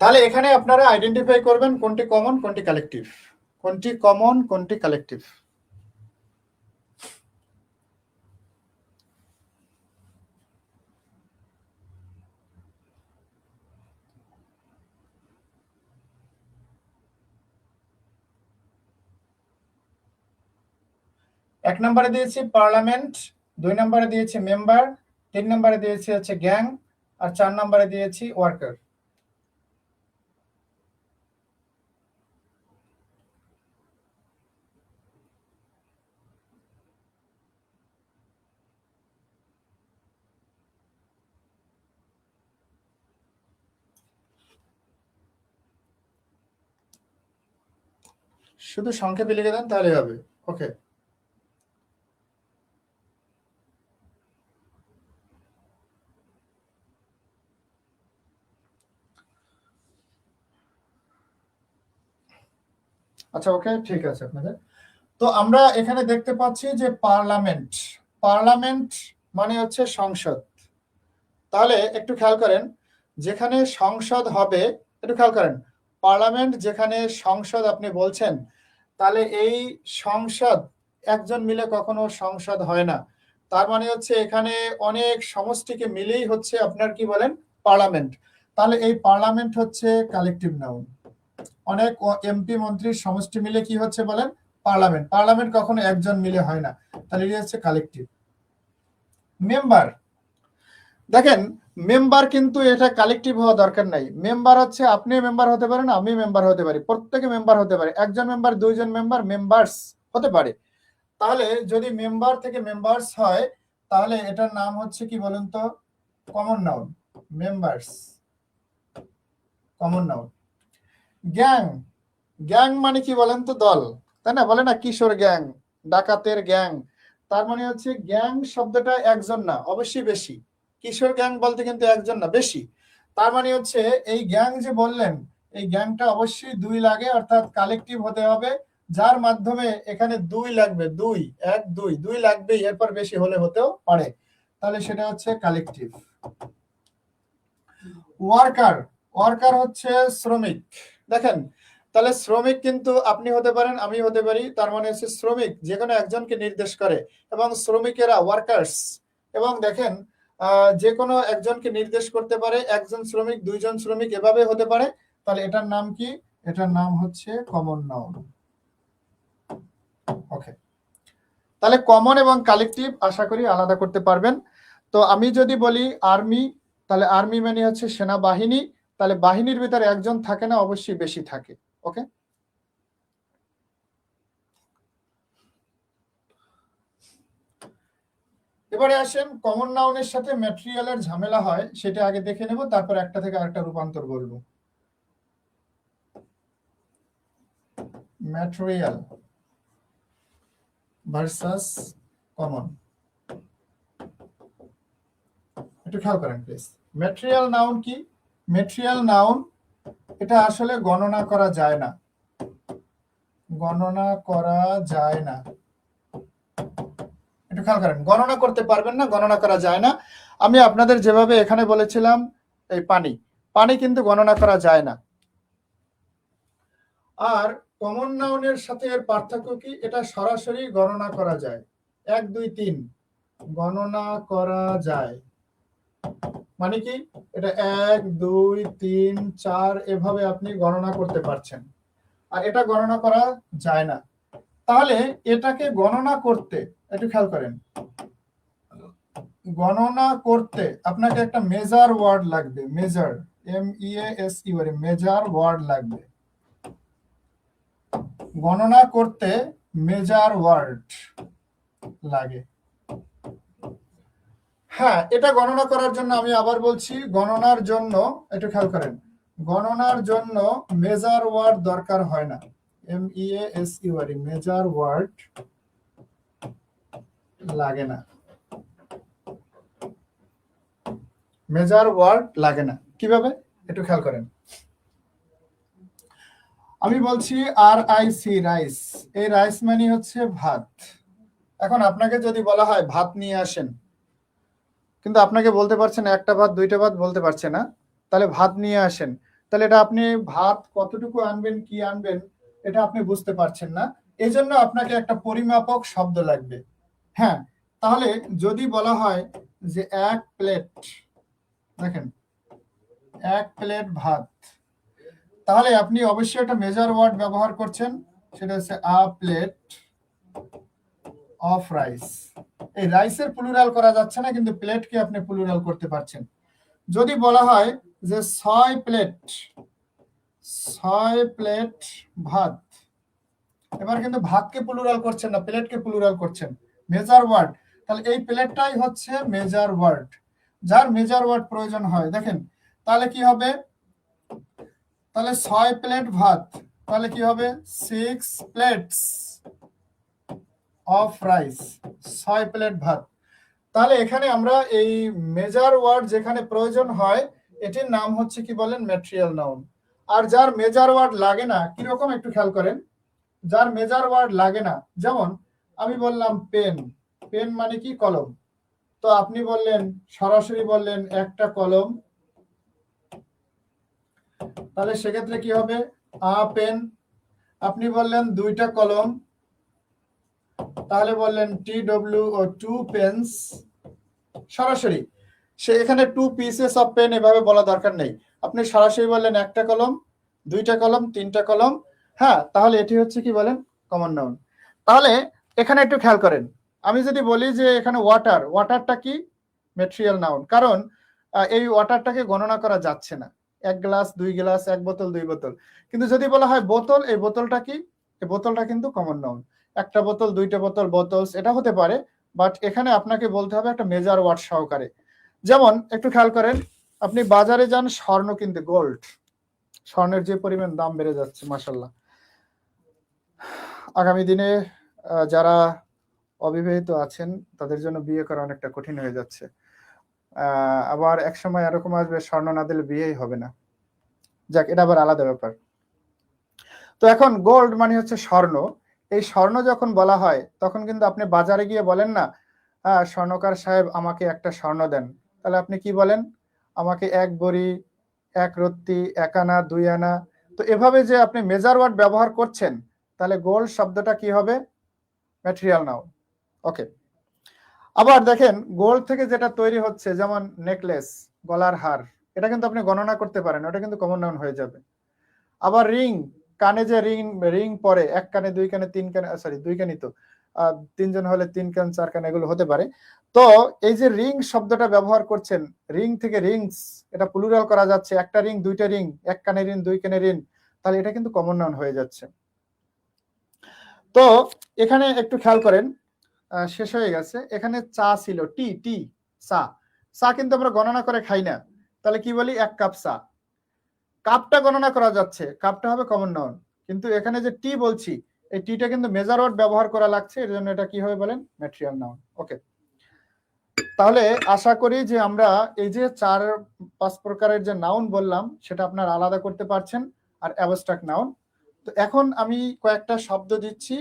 তাহলে এখানে আপনারা আইডেন্টিফাই করবেন কোনটি কমন কোনটি কালেকটিভ, কোনটি কমন কোনটি কালেকটিভ। এক নম্বরে দিয়েছি পার্লামেন্ট, 2 নম্বরে দিয়েছি মেম্বার, 3 নম্বরে দিয়েছি হচ্ছে গ্যাং, আর 4 নম্বরে দিয়েছি ওয়ার্কার। শুধু সংক্ষেপে লিখে দেন তাহলে হবে। ওকে, আচ্ছা ওকে ঠিক আছে আপনাদের। তো আমরা এখানে দেখতে পাচ্ছি যে পার্লামেন্ট, পার্লামেন্ট মানে হচ্ছে সংসদ। তাহলে একটু খেয়াল করেন, যেখানে সংসদ হবে, একটু খেয়াল করেন, পার্লামেন্ট যেখানে সংসদ আপনি বলছেন, তাহলে এই সংসদ একজন মিলে কখনো সংসদ হয় না। তার মানে হচ্ছে এখানে অনেক সমষ্টিকে মিলেই হচ্ছে আপনার কি বলেন পার্লামেন্ট। তাহলে এই পার্লামেন্ট হচ্ছে কালেকটিভ নাউন। অনেক এমপি মন্ত্রীর সমষ্টি মিলে কি হচ্ছে বলেন পার্লামেন্ট। পার্লামেন্ট কখনো একজন মিলে হয় না, তাহলে এটা হচ্ছে কালেকটিভ। মেম্বার, দেখেন মেম্বার কিন্তু এটা কালেকটিভ হওয়া দরকার নাই। মেম্বার হচ্ছে আপনি মেম্বার হতে পারেন, আমি মেম্বার হতে পারি, প্রত্যেকে মেম্বার হতে পারে, একজন মেম্বার, দুইজন মেম্বার, মেম্বার্স হতে পারে। তাহলে যদি মেম্বার থেকে মেম্বার্স হয়, তাহলে এটার নাম হচ্ছে কি বলুন তো common noun, members, common noun. Gang, gang মানে কি বলেন তো দল, তাই না? বলে না কিশোর গ্যাং, ডাকাতের গ্যাং। তার মানে হচ্ছে গ্যাং শব্দটা একজন না, অবশ্যই বেশি। কিশোর গ্যাং বলতে কিন্তু একজন না, বেশি। তার মানে হচ্ছে এই গ্যাং যে বললেন, এই গ্যাংটা অবশ্যই 2 লাগে, অর্থাৎ কালেকটিভ হতে হবে, যার মাধ্যমে এখানে 2 লাগবে, 2 1 2 2 লাগবে, এরপর বেশি হলে হতেও পারে, তাহলে সেটা হচ্ছে কালেকটিভ। ওয়ার্কার, ওয়ার্কার হচ্ছে শ্রমিক। দেখেন তাহলে শ্রমিক কিন্তু আপনি হতে পারেন, আমি হতে পারি, তার মানে হচ্ছে শ্রমিক যে কোনো একজনকে নির্দেশ করে, এবং শ্রমিকেরা ওয়ার্কার্স। এবং দেখেন যে কোনো একজনকে নির্দেশ করতে পারে, একজন শ্রমিক, দুইজন শ্রমিক, এভাবে হতে পারে। তাহলে এটার নাম কি? এটার নাম হচ্ছে কমন নাউন। ওকে, তাহলে কমন এবং কালেকটিভ আশা করি আলাদা করতে পারবেন। তো আমি যদি বলি আর্মি, তাহলে আর্মি মানে হচ্ছে সেনাবাহিনী, তাহলে বাহিনীর ভিতরে একজন থাকে না, অবশ্যই বেশি থাকে। ওকে, এবারে আসেন কমন নাউনের সাথে ম্যাটেরিয়ালের ঝামেলা হয়, সেটা আগে দেখে নেব, তারপর একটা থেকে আরেকটা রূপান্তর বলবো। ম্যাটেরিয়াল ভার্সাস কমন, একটু খেয়াল করেন প্লিজ। ম্যাটেরিয়াল নাউন কি? ম্যাটেরিয়াল নাউন এটা আসলে গণনা করা যায় না, গণনা করা যায় না। একটু খেয়াল করেন, গণনা করতে পারবেন না, গণনা করা যায় না। আমি আপনাদের যেভাবে এখানে বলেছিলাম এই পানি, পানি কিন্তু গণনা করা যায় না। আর কমন নাউনের সাথে এর পার্থক্য কি? এটা সরাসরি গণনা করা যায়, 1 2 3 গণনা করা যায়। মানে কি? এটা 1 2 3 4 এভাবে আপনি গণনা করতে পারছেন, আর এটা গণনা করা যায় না। তাহলে এটাকে গণনা করতে একটু খেয়াল করেন, গণনা করতে আপনাকে একটা মেজার ওয়ার্ড লাগবে, মেজার, MEASUR, মেজার ওয়ার্ড লাগবে। গণনা করতে মেজার ওয়ার্ড লাগে। হ্যাঁ, এটা গণনা করার জন্য আমি আবার বলছি, গণনার জন্য একটু খেয়াল করেন, গণনার জন্য মেজার ওয়ার্ড দরকার হয় না। MEASUR, মেজার ওয়ার্ড লাগে না, মেজার ওয়ার্ড লাগে না। কিভাবে একটু খেয়াল করেন, আমি বলছি RIC, রাইস। এই রাইস মানে হচ্ছে ভাত। এখন আপনাকে যদি বলা হয় ভাত নিয়ে আসেন, কিন্তু আপনাকে বলতে পারছেন একটা ভাত দুইটা ভাত বলতে পারছে না, তাহলে ভাত নিয়ে আসেন, তাহলে এটা আপনি ভাত কতটুকু আনবেন কি আনবেন এটা আপনি বুঝতে পারছেন না। এই জন্য আপনাকে একটা পরিমাপক শব্দ লাগবে। হ্যাঁ, তাহলে যদি বলা হয় যে এক প্লেট, দেখেন এক প্লেট ভাত, তাহলে আপনি অবশ্যই একটা মেজার ওয়ার্ড ব্যবহার করছেন, সেটা হচ্ছে আ প্লেট অফ রাইস। এই রাইসের প্লুরাল করা যাচ্ছে না, কিন্তু প্লেটকে আপনি প্লুরাল করতে পারছেন। যদি বলা হয় যে 6 প্লেট ভাত, এবার কিন্তু ভাতকে প্লুরাল করছেন না, প্লেটকে প্লুরাল করছেন, মেজার ওয়ার্ড। তাহলে এই প্লেটটাই হচ্ছে মেজার ওয়ার্ড, যার মেজার ওয়ার্ড প্রয়োজন হয়। দেখেন তাহলে কি হবে, তাহলে 6 প্লেট ভাত, তাহলে কি হবে 6 প্লেটস অফ রাইস, 6 প্লেট ভাত। তাহলে এখানে আমরা এই মেজার ওয়ার্ড যেখানে প্রয়োজন হয় এটির নাম হচ্ছে কি বলেন, ম্যাটেরিয়াল নাউন। আর যার মেজার ওয়ার্ড লাগে না, কিরকম একটু খেয়াল করেন, যার মেজার ওয়ার্ড লাগে না, যেমন আমি বললাম পেন, পেন মানে কি কলম, তো আপনি বললেন সরাসরি বললেন একটা কলম, তাহলে সেক্ষেত্রে কি হবে আ পেন। আপনি বললেন দুইটা কলম, তাহলে বললেন TW ও 2 পেন্স। সরাসরি সে এখানে 2 পিসেস অফ পেন এভাবে বলা দরকার নেই, আপনি সরাসরি বললেন একটা কলম, দুইটা কলম, তিনটা কলম। হ্যাঁ, তাহলে এটি হচ্ছে কি বলেন, কমন নাউন। তাহলে এখানে একটু খেয়াল করেন, আমি যদি বলি যে এখানে ওয়াটার, ওয়াটারটা কি ম্যাটেরিয়াল নাউন, কারণ এই ওয়াটারটাকে গণনা করা যাচ্ছে না, এক গ্লাস দুই গ্লাস, এক বোতল দুই বোতল। কিন্তু যদি বলা হয় বোতল, এই বোতলটা কি, এই বোতলটা কিন্তু কমন নাউন। একটা বোতল, দুইটা বোতল, বোতলস, এটা হতে পারে, বাট এখানে আপনাকে বলতে হবে একটা মেজার ওয়ার্ড সহকারে। যেমন একটু খেয়াল করেন, আপনি বাজারে যান স্বর্ণ কিনতে, গোল্ড, স্বর্ণের যে পরিমাণ দাম বেড়ে যাচ্ছে মাশাল্লাহ, আগামী দিনে যারা অবিবাহিত আছেন তাদের জন্য বিয়ে করা অনেকটা কঠিন হয়ে যাচ্ছে। আবার এক সময় এরকম আসবে স্বর্ণ না দিলে বিয়েই হবে না, যাক এটা আবার আলাদা ব্যাপার। তো এখন গোল্ড মানে হচ্ছে স্বর্ণ, এই স্বর্ণ যখন বলা হয় তখন কিন্তু আপনি বাজারে গিয়ে বলেন না স্বর্ণকার সাহেব আমাকে একটা স্বর্ণ দেন, তাহলে আপনি কি বলেন, আমাকে এক বড়ি, এক রত্তি, এক আনা, দুই আনা। তো এভাবে যে আপনি মেজার ওয়ার্ড ব্যবহার করছেন, তাহলে গোল্ড শব্দটা কি হবে, ম্যাটেরিয়াল নাউন। ওকে, আবার দেখেন গোল্ড থেকে যেটা তৈরি হচ্ছে, যেমন নেকলেস, গলার হার, এটা কিন্তু আপনি গণনা করতে পারেন, ওটা কিন্তু কমন নাউন হয়ে যাবে। আবার রিং, কানে যে রিং রিং পরে, এক কানে দুই কানে তিন কানে, সরি দুই কানই তো, তিনজন হলে তিন কান চার কান, এগুলো হতে পারে। তো এই যে রিং শব্দটা ব্যবহার করছেন, রিং থেকে রিংস, এটা প্লুরাল করা যাচ্ছে, একটা রিং দুইটা রিং, এক কানে রিং দুই কানে রিং, তাহলে এটা কিন্তু কমন নাউন হয়ে যাচ্ছে। তো এখানে একটু খেয়াল করেন, শেষ হয়ে গেছে, এখানে চা ছিল, টি টি চা, চা কিন্তু আমরা গণনা করে খাই না, তাহলে কি বলি, এক কাপ চা। কাপটা গণনা করা যাচ্ছে, কাপটা হবে কমন নাউন, কিন্তু এখানে যে টি বলছি, এই টিটা কিন্তু মেজার ওয়ার্ড ব্যবহার করা লাগছে, এর জন্য এটা কি হবে বলেন, ম্যাটেরিয়াল নাউন। ওকে, তাহলে আশা করি যে আমরা এই যে 4-5 প্রকারের যে নাউন বললাম সেটা আপনারা আলাদা করতে পারছেন, আর অ্যাবস্ট্রাক্ট নাউন। তো এখন আমি কয়েকটা শব্দ দিচ্ছি,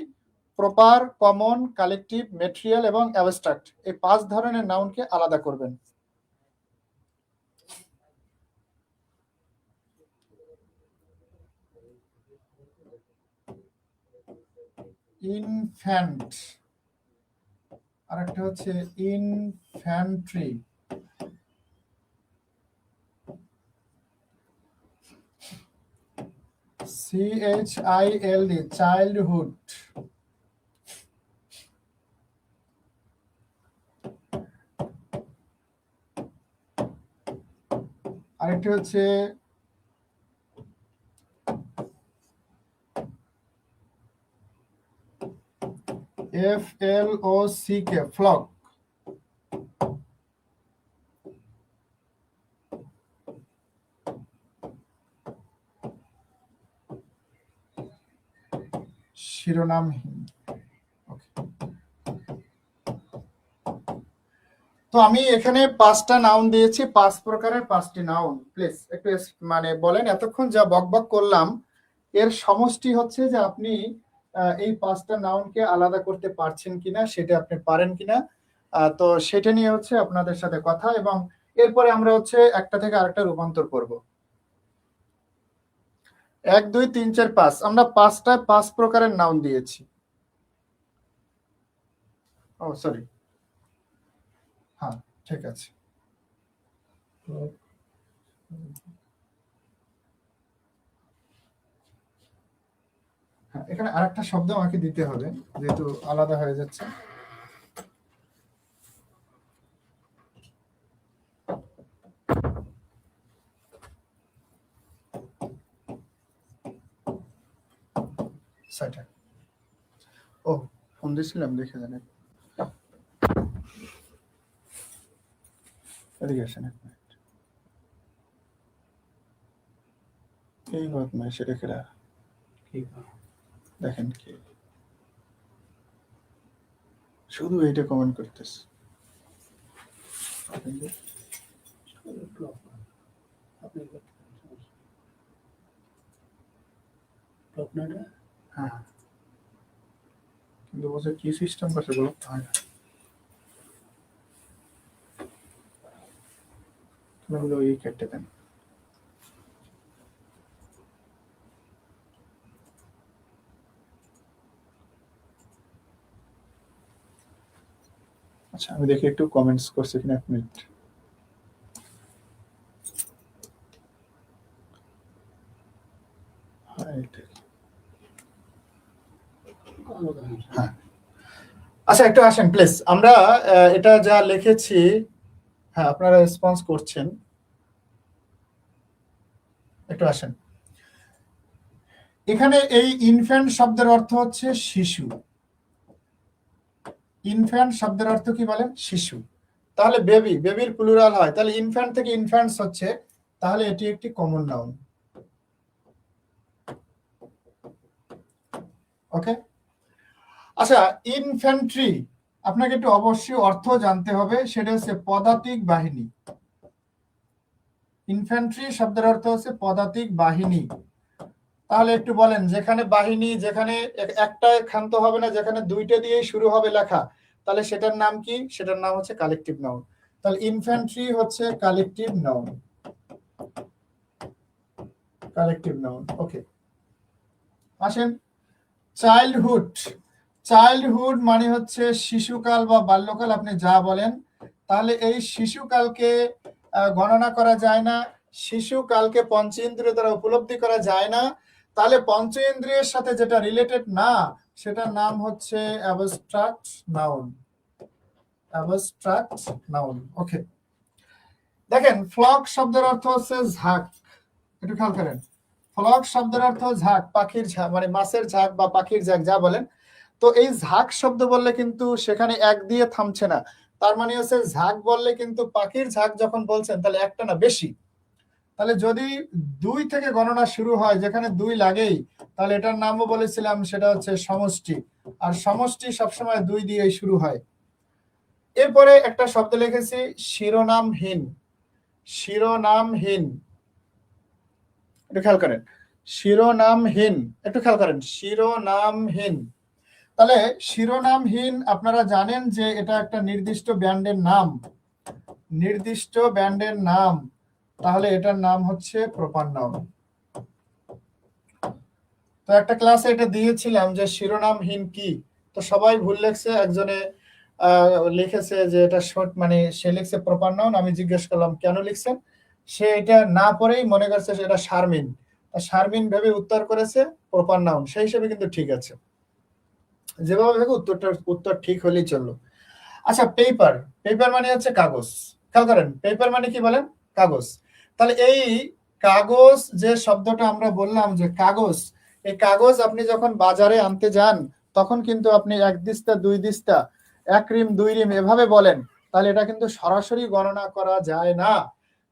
প্রপার, কমন, কালেকটিভ, ম্যাটেরিয়াল এবং অ্যাবস্ট্রাক্ট, এই 5 ধরনের নাউনকে আলাদা করবেন। ইনফ্যান্ট, আরেকটা হচ্ছে ইনফ্যান্ট্রি, CHILD, চাইল্ডহুড, আরেকটি হচ্ছে FLOCK, ফ্লক। শিরোনামহীন। তো আমি এখানে 5টা নাউন দিয়েছি, 5 প্রকারের 5টি নাউন। প্লিজ একটু মানে বলেন, এতক্ষণ যা বকবক করলাম এর সমষ্টি হচ্ছে যে আপনি এই 5টা নাউনকে আলাদা করতে পারছেন কিনা, সেটা আপনি পারেন কিনা। তো সেটা নিয়ে হচ্ছে আপনাদের সাথে কথা, এবং এরপরে আমরা হচ্ছে একটা থেকে আরেকটা রূপান্তর করব। 1 2 3 4 5, আমরা 5 প্রকারের নাউন দিয়েছি। ও সরি, হ্যাঁ ঠিক আছে। হ্যাঁ, এখানে আরেকটা শব্দ আমাকে দিতে হবে যেহেতু আলাদা হয়ে যাচ্ছে। সেটা ও ফোন দিয়েছিলাম, দেখে জানি। এদিকে আসেন এক মিনিট। এই বদমাইশ, সেটা খেলা দেখেন কি শুধু এইটা কমেন্ট করতেছে। হ্যাঁ, কিন্তু বলছে কি সিস্টেম করছে বলো তো হয় না। তুমি বলো এই কেটে দেন। আচ্ছা, আমি দেখি একটু কমেন্টস করছে কিনা, এক মিনিট। হ্যাঁ, আচ্ছা একটু আসেন প্লিজ, আমরা এটা যা লিখেছি। হ্যাঁ, আপনারা রেসপন্স করছেন, একটু আসেন। এখানে এই ইনফ্যান্ট শব্দের অর্থ হচ্ছে শিশু। ইনফ্যান্ট শব্দের অর্থ কি বলেন? শিশু। তাহলে বেবি, বেবির প্লুরাল হয়, তাহলে ইনফ্যান্ট থেকে ইনফ্যান্টস হচ্ছে, তাহলে এটি একটি কমন নাউন। ওকে, আচ্ছা ইনফ্যান্ট্রি আপনাকে একটু অবশ্যই অর্থ জানতে হবে, সেটা হচ্ছে পদাতিক বাহিনী। ইনফ্যান্ট্রি শব্দের অর্থ হচ্ছে পদাতিক বাহিনী। তাহলে একটু বলেন, যেখানে বাহিনী, যেখানে একটা ক্ষান্ত হবে না, যেখানে দুইটা দিয়ে শুরু হবে লেখা, তাহলে সেটার নাম কি? সেটার নাম হচ্ছে কালেকটিভ নাউন। তাহলে ইনফ্যান্ট্রি হচ্ছে collective noun. Collective noun. Okay, আসেন চাইল্ডহুড। চাইল্ডহুড মানে হচ্ছে শিশুকাল বা বাল্যকাল, আপনি যা বলেন। তাহলে এই শিশুকালকে গণনা করা যায় না, শিশুকালকে পঞ্চেন্দ্রিয় দ্বারা উপলব্ধি করা যায় না। তাহলে পঞ্চেন্দ্রিয়ের সাথে যেটা রিলেটেড না, সেটার নাম হচ্ছে abstract noun. Abstract noun. Okay, দেখেন ফ্লক শব্দের অর্থ হচ্ছে ঝাঁক। একটু খেয়াল করেন, ফ্লক শব্দের অর্থ ঝাঁক, পাখির ঝাঁক, মানে মাছের ঝাঁক বা পাখির ঝাঁক যা বলেন। তো এই ঝাঁক শব্দ বললে কিন্তু সেখানে এক দিয়ে থামছে না, তার মানে হচ্ছে ঝাঁক বললে কিন্তু পাখির ঝাঁক যখন বলছেন তাহলে একটা না বেশি। তাহলে যদি 2 থেকে গণনা শুরু হয়, যেখানে 2 লাগেই, তাহলে এটার নামও বলেছিলাম, সেটা হচ্ছে সমষ্টি। আর সমষ্টি সবসময় 2 দিয়ে শুরু হয়। এরপরে একটা শব্দ লিখেছি শিরোনামহীন। শিরোনামহীন, একটু খেয়াল করেন। শিরোনামহীন, একটু খেয়াল করেন, শিরোনামহীন। তাহলে শিরোনামহীন আপনারা জানেন যে এটা একটা নির্দিষ্ট ব্যান্ডের নাম। নির্দিষ্ট ব্যান্ডের নাম, তাহলে এটার নাম হচ্ছে প্রপার নাউন। তো একটা ক্লাসে এটা দিয়েছিলাম যে শিরোনামহীন কি, তো সবাই ভুল লিখছে। একজনে লিখেছে যে এটা শর্ট, মানে সে লিখছে প্রপার নাউন। আমি জিজ্ঞেস করলাম কেন লিখছেন, সে এটা না পড়েই মনে করছে সেটা শারমিন, শারমিন ভেবে উত্তর করেছে প্রপার নাউন। সেই হিসেবে কিন্তু ঠিক আছে, যেভাবে থাকে উত্তর ঠিক হলেই চললো। আচ্ছা পেপার, পেপার মানে হচ্ছে কাগজ। খেয়াল করেন, পেপার মানে কি বলেন? কাগজ। তাহলে এই কাগজ যে শব্দটা আমরা বললাম যে কাগজ, এই কাগজ আপনি যখন বাজারে আনতে যান তখন কিন্তু আপনি 1 দিস্তা 2 দিস্তা 1 রিম 2 রিম এভাবে বলেন, তাহলে এটা কিন্তু সরাসরি গণনা করা যায় না।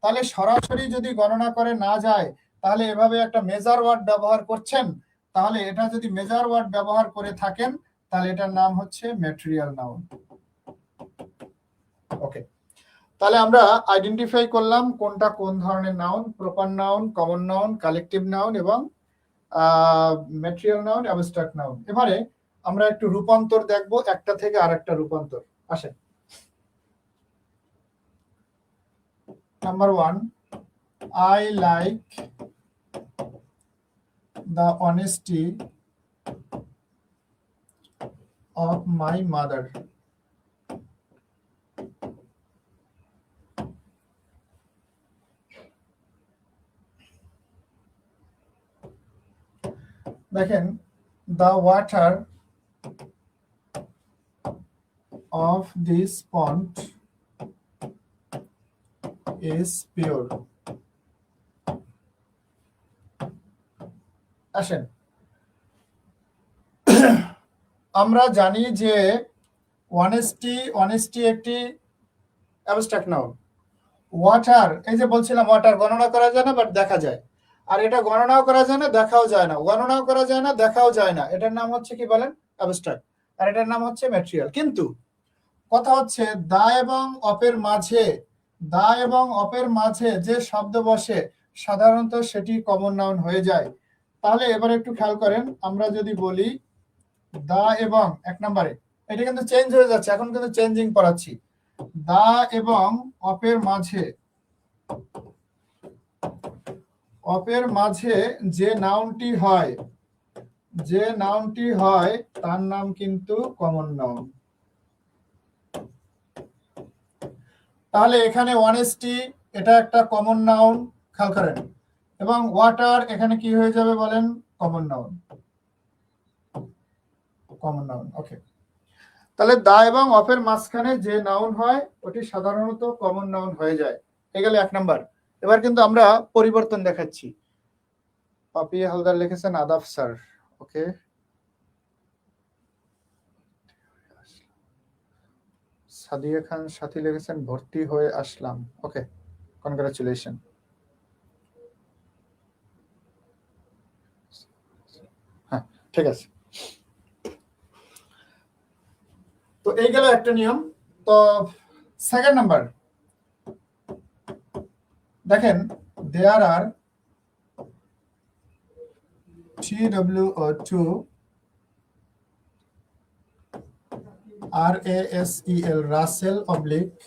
তাহলে সরাসরি যদি গণনা করে না যায়, তাহলে এভাবে একটা মেজার ওয়ার্ড ব্যবহার করছেন, তাহলে এটা যদি মেজার ওয়ার্ড ব্যবহার করে থাকেন তাহলে এটার নাম হচ্ছে ম্যাটেরিয়াল নাউন। ওকে, তাহলে আমরা আইডেন্টিফাই করলাম কোনটা কোন ধরনের noun, proper noun, common noun, collective noun এবং ম্যাটেরিয়াল নাউন, অ্যাবস্ট্রাক্ট নাউন। এবারে আমরা একটু রূপান্তর দেখব, একটা থেকে আরেকটা রূপান্তর। আসেন, number 1, I like the honesty of my mother. দেখেন, the water of this pond is pure. আসেন, আমরা জানি যে অনেস্টি একটি অ্যাবস্ট্রাক্ট নাউন। ওয়াটার, এই যে বলছিলাম ওয়াটার গণনা করা যায় না বাট দেখা যায়, আর এটা গণনাও করা যায় না দেখাও যায় না, গণনাও করা যায় না দেখাও যায় না, এটার নাম হচ্ছে কি বলেন? অ্যাবস্ট্রাক্ট। আর এটার নাম হচ্ছে ম্যাটেরিয়াল। কিন্তু কথা হচ্ছে দা এবং অপের মাঝে, দা এবং অপের মাঝে যে শব্দ বসে সাধারণত সেটি কমন নাউন হয়ে যায়। তাহলে এবার একটু খেয়াল করেন, আমরা যদি বলি দা এবং 1 নম্বরে, এটা কিন্তু চেঞ্জ হয়ে যাচ্ছে, এখন কিন্তু চেঞ্জিং পড়াচ্ছি। দা এবং অপের মাঝে, অপের মাঝে যে নাউনটি হয়, যে নাউনটি হয় তার নাম কিন্তু কমন নাউন। তাহলে এখানে অনেস্টি এটা একটা কমন নাউন, খেয়াল করেন, এবং ওয়াটার এখানে কি হয়ে যাবে বলেন? Common noun, common noun. Okay, তাহলে দা এবং অফের মাঝখানে যে নাউন হয় ওটি সাধারণত কমন নাউন হয়ে যায়। এ গেল 1 নাম্বার। এবার কিন্তু আমরা পরিবর্তন দেখাচ্ছি। পাপিয়া হালদার লিখেছেন আদাব স্যার। ওকে, সাদিয়া খান সাথী লিখেছেন ভর্তি হয়ে আসলাম। ওকে, কনগ্রাচুলেশন। হ্যাঁ, ঠিক আছে। তো এই গেল একটা নিয়ম। তো সেকেন্ড নাম্বার, দেখেন দেয়ার আর TWO2 RASEL Russell oblique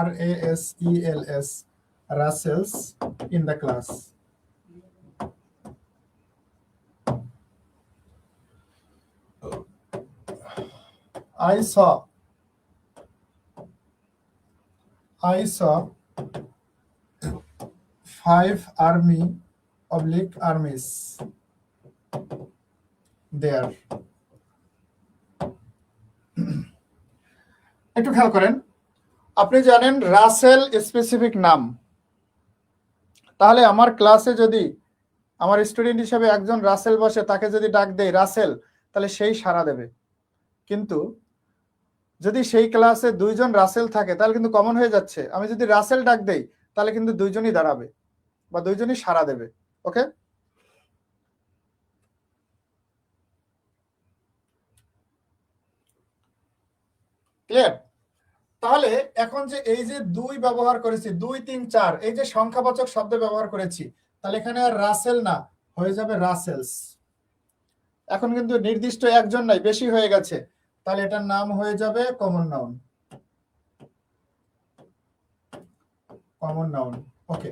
RASELS Russells in the class. I saw 5 army oblique armies there. একটু খেয়াল করেন, আপনি জানেন রাসেল স্পেসিফিক নাম, তাহলে আমার ক্লাসে যদি আমার স্টুডেন্ট হিসেবে একজন রাসেল বসে, তাকে যদি ডাক দেই রাসেল, তাহলে সেই সাড়া দেবে। কিন্তু যদি সেই ক্লাসে 2 জন রাসেল থাকে তাহলে কিন্তু কমন হয়ে যাচ্ছে, আমি যদি রাসেল ডাক দেই তাহলে কিন্তু 2 জনই দাঁড়াবে বা 2 জনই সাড়া দেবে। ওকে, ক্লিয়ার? তাহলে এখন যে এই যে 2 ব্যবহার করেছি, 2 3 4, এই যে সংখ্যাবাচক শব্দ ব্যবহার করেছি, তাহলে এখানে আর রাসেল না, হয়ে যাবে রাসেলস। এখন কিন্তু নির্দিষ্ট একজন নাই, বেশি হয়ে গেছে, তাহলে এটার নাম হয়ে যাবে কমন নাউন, কমন নাউন। ওকে,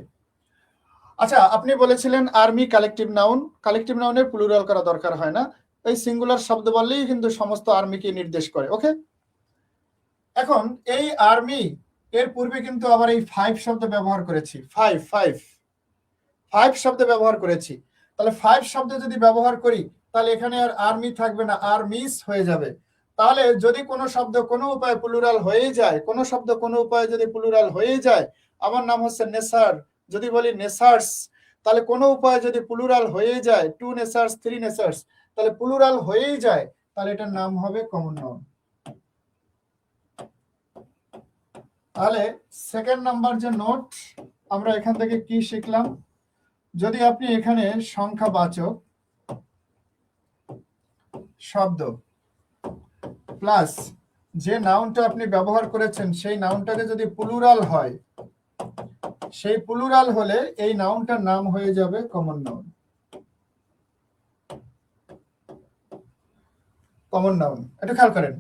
আচ্ছা, আপনি বলেছিলেন আর্মি কালেকটিভ নাউন, কালেকটিভ নাউনের প্লুরাল করা দরকার হয় না, এই সিঙ্গুলার শব্দ বললেই কিন্তু সমস্ত আর্মিকে নির্দেশ করে। ওকে, এখন এই আর্মি এর পূর্বে কিন্তু আবার এই 5 শব্দ ব্যবহার করেছি, 5 শব্দ ব্যবহার করেছি। তাহলে 5 শব্দ যদি ব্যবহার করি তাহলে এখানে আর আর্মি থাকবে না, আর্মিস হয়ে যাবে। তাহলে যদি কোনো শব্দ কোনো উপায়ে প্লুরাল হয়ে যায়, কোনো শব্দ কোনো উপায়ে যদি প্লুরাল হয়ে যায়, আমার নাম হচ্ছে নেসার, যদি বলি নেসার্স, তাহলে কোনো উপায়ে যদি প্লুরাল হয়ে যায়, 2 নেসার্স 3 নেসার্স, তাহলে প্লুরাল হয়েই যায়, তাহলে এটার নাম হবে কমন নাউন। তাহলে সেকেন্ড নাম্বার যে নোট, আমরা এখান থেকে কি শিখলাম, যদি আপনি এখানে সংখ্যাবাচক শব্দ প্লাস যে নাউনটা আপনি ব্যবহার করেছেন সেই নাউনটাকে যদি প্লুরাল হয়, সেই প্লুরাল হলে এই নাউনটার নাম হয়ে যাবে কমন নাউন। কমন নাউন, এটা খেয়াল করেন।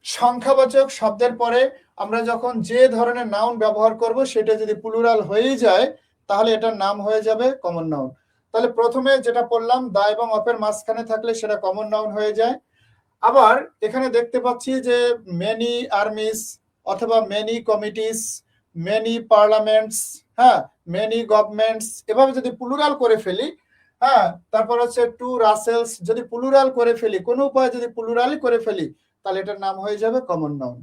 সংখ্যাবাচক শব্দের পরে আমরা যখন যে ধরনের নাউন ব্যবহার করব সেটা যদি প্লুরাল হয়েই যায়, তাহলে এটার নাম হয়ে যাবে কমন নাউন। তাহলে প্রথমে যেটা পড়লাম, দা এবং অপের মাঝখানে থাকলে সেটা কমন নাউন হয়ে যায়। আবার এখানে দেখতে পাচ্ছি যে মেনি আর্মিস অথবা মেনি কমিটিস, মেনি পার্লামেন্টস, হ্যাঁ, মেনি গভর্নমেন্টস, এভাবে যদি প্লুরাল করে ফেলি, হ্যাঁ, তারপর হচ্ছে টু রাসেলস, যদি প্লুরাল করে ফেলি, কোনো উপায়ে যদি প্লুরালই করে ফেলি, তাহলে এটার নাম হয়ে যাবে কমন নাউন।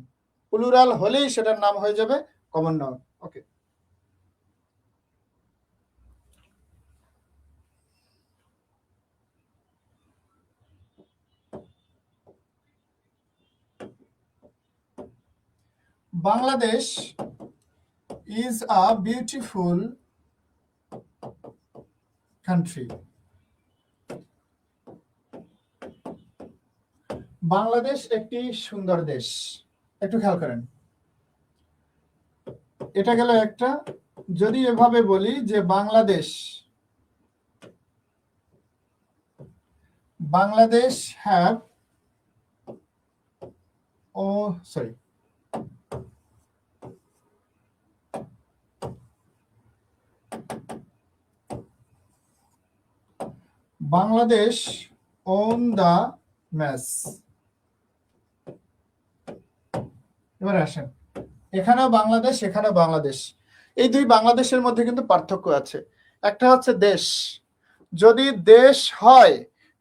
প্লুরাল হলেই সেটার নাম হয়ে যাবে common noun. Okay, Bangladesh is a beautiful country. Bangladesh একটি সুন্দর দেশ। একটু খেয়াল করেন, এটা গেল একটা। যদি এভাবে বলি যে Bangladesh have Bangladesh won the match. এবার আসেন, এখানেও বাংলাদেশ, এখানেও বাংলাদেশ, এই দুই বাংলাদেশের মধ্যে কিন্তু পার্থক্য আছে। একটা হচ্ছে দেশ, যদি দেশ হয়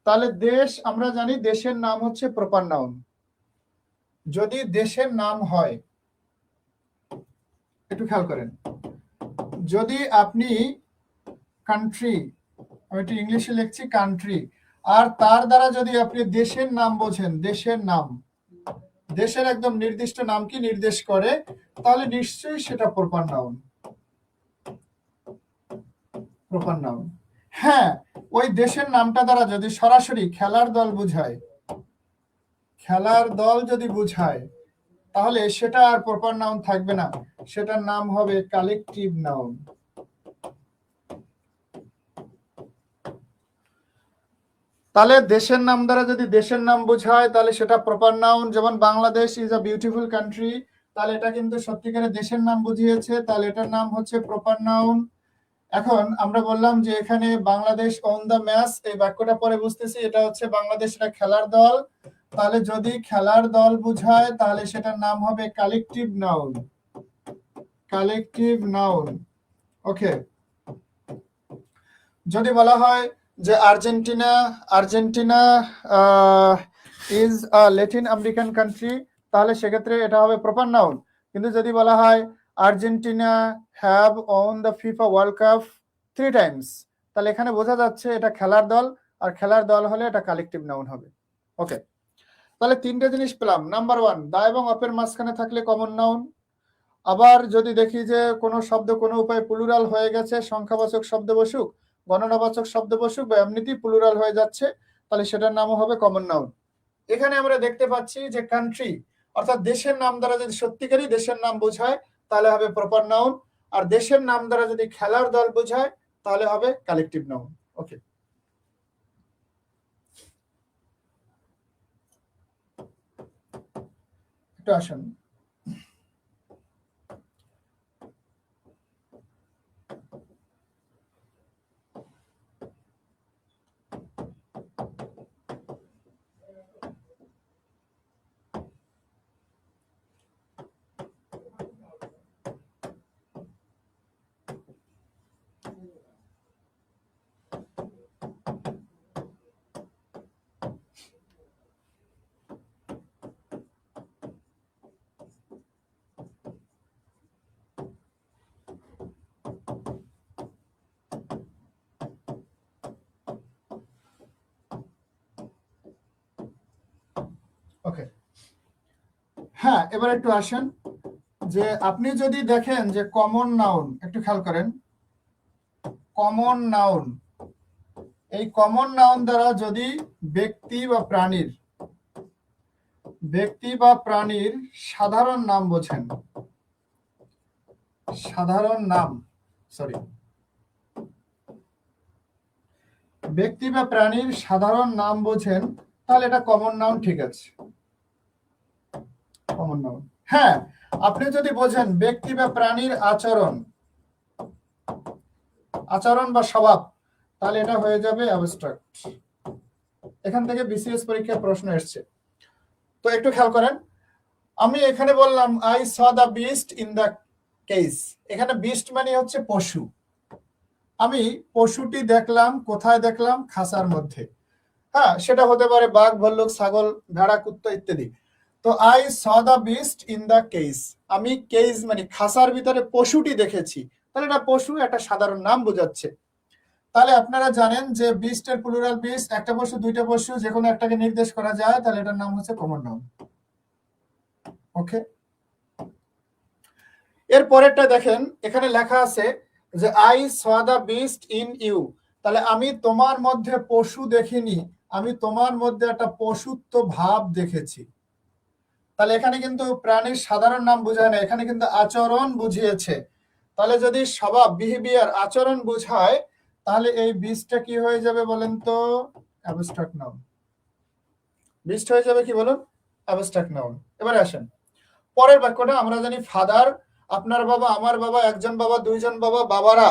তাহলে দেশ, আমরা জানি দেশের নাম হচ্ছে প্রপার নাউন। যদি দেশের নাম হয়, একটু খেয়াল করেন, যদি আপনি কান্ট্রি, আমি একটু ইংলিশে লিখছি কান্ট্রি, আর তার দ্বারা যদি আপনি দেশের নাম বোঝেন, দেশের নাম, দেশের একদম নির্দিষ্ট নামকে নির্দেশ করে, তাহলে নিশ্চয়ই সেটা প্রপার নাউন। প্রপার নাউন, হ্যাঁ, ওই দেশের নামটা দ্বারা যদি সরাসরি খেলার দল বুঝায়, খেলার দল যদি বুঝায়, তাহলে সেটা আর প্রপার নাউন থাকবে না, সেটার নাম হবে কালেকটিভ নাউন। তাহলে দেশের নাম দ্বারা যদি দেশের নাম বোঝায়, তাহলে সেটা প্রপার নাউন। যেমন Bangladesh is a beautiful country, তাহলে এটা কিন্তু সত্যিকারের দেশের নাম বুঝিয়েছে, তাহলে এটার নাম হচ্ছে প্রপার নাউন। এখন আমরা বললাম যে এখানে বাংলাদেশ অন দ্য ম্যাচ, এই বাক্যটা পরে বুঝতেছি এটা হচ্ছে বাংলাদেশ এটা খেলার দল, তাহলে যদি খেলার দল বুঝায় তাহলে সেটার নাম হবে কালেকটিভ নাউন। কালেকটিভ নাউন, ওকে। যদি বলা হয় যে Argentina, Argentina is a Latin American country, তাহলে সেক্ষেত্রে এটা হবে প্রপার নাউন। কিন্তু যদি বলা হয় Argentina have won the FIFA world cup 3 Times, তাহলে এখানে বোঝা যাচ্ছে এটা খেলার দল, আর খেলার দল হলে এটা কালেকটিভ নাউন হবে। ওকে, তাহলে তিনটে জিনিস পেলাম। নাম্বার 1, দা এবং অপের মাঝখানে থাকলে কমন নাউন। আবার যদি দেখি যে কোনো শব্দ কোনো উপায়ে প্লুরাল হয়ে গেছে, সংখ্যাবাচক শব্দ বসুক, গণনাবাচক শব্দ বসুক, বা এমনিতেই প্লুরাল হয়ে যাচ্ছে, তাহলে সেটার নামও হবে কমন নাউন। এখানে আমরা দেখতে পাচ্ছি যে কান্ট্রি অর্থাৎ দেশের নাম দ্বারা যদি সত্যিকারই দেশের নাম বোঝায় তাহলে হবে প্রপার নাউন, আর দেশের নাম দ্বারা যদি খেলার দল বোঝায় তাহলে হবে কালেকটিভ নাউন। ওকে, একটু আসুন, হ্যাঁ, এবার একটু আসেন যে আপনি যদি দেখেন যে কমন নাউন, একটু খেয়াল করেন, কমন নাউন, এই কমন নাউন দ্বারা যদি ব্যক্তি বা প্রাণীর সাধারণ নাম বোঝেন, সাধারণ নাম, সরি, ব্যক্তি বা প্রাণীর সাধারণ নাম বোঝেন, তাহলে এটা কমন নাউন, ঠিক আছে, কমন নাউন। হ্যাঁ, আপনি যদি বোঝেন ব্যক্তি বা প্রাণীর আচরণ, আচরণ বা স্বভাব, তাহলে এটা হয়ে যাবে অ্যাবস্ট্রাক্ট। এখান থেকে বিসিএস পরীক্ষার প্রশ্ন এসছে, তো একটু খেয়াল করেন। আমি এখানে বললাম I saw the beast in the case, এখানে বিস্ট মানে হচ্ছে পশু। আমি পশুটি দেখলাম, কোথায় দেখলাম? খাঁচার মধ্যে। হ্যাঁ, সেটা হতে পারে বাঘ, ভাল্লুক, ছাগল, ভেড়া, কুত্তা ইত্যাদি। তো I saw the beast in the case, আমি কেস মানে খাঁচার ভিতরে পশুটি দেখেছি, তাহলে এটা পশু, একটা সাধারণ নাম বোঝাচ্ছে। তাহলে আপনারা জানেন যে বিস্টের প্লুরাল বিস্ট, একটা পশু, দুইটা পশু, যে কোনো একটাকে নির্দেশ করা যায়, তাহলে এটার নাম হচ্ছে কমন নাউন। ওকে, এর পরেরটা দেখেন, এখানে লেখা আছে যে I saw the beast in you, তাহলে আমি তোমার মধ্যে পশু দেখিনি, আমি তোমার মধ্যে একটা পশুত্ব ভাব দেখেছি। তাহলে এখানে কিন্তু প্রাণীর সাধারণ নাম বোঝায় না, এখানে কিন্তু আচরণ বুঝিয়েছে। তাহলে যদি স্বভাব, বিহেভিয়ার, আচরণ বোঝায়, তাহলে এই বিস্টটা কি হয়ে যাবে বলেন তো? Abstract noun. বিস্ট হয়ে যাবে কি বলুন? Abstract noun. এবারে আসেন পরের বাক্যটা। আমরা জানি ফাদার, আপনার বাবা, আমার বাবা, একজন বাবা, দুইজন বাবা, বাবারা।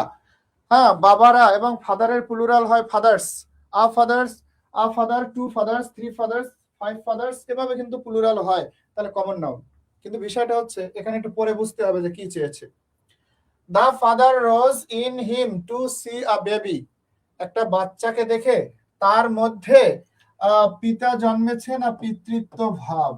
হ্যাঁ, বাবারা এবং ফাদারের প্লুরাল হয় fathers. A fathers, a father, two fathers, three fathers, five fathers, এভাবে কিন্তু প্লুরাল হয়, তাহলে কমন নাউন। কিন্তু বিষয়টা হচ্ছে এখানে একটু পরে বুঝতে হবে যে কি চেয়েছে। The father rose in him to see a baby, একটা বাচ্চাকে দেখে তার মধ্যে পিতা জন্মেছে না পিতৃত্ব ভাব?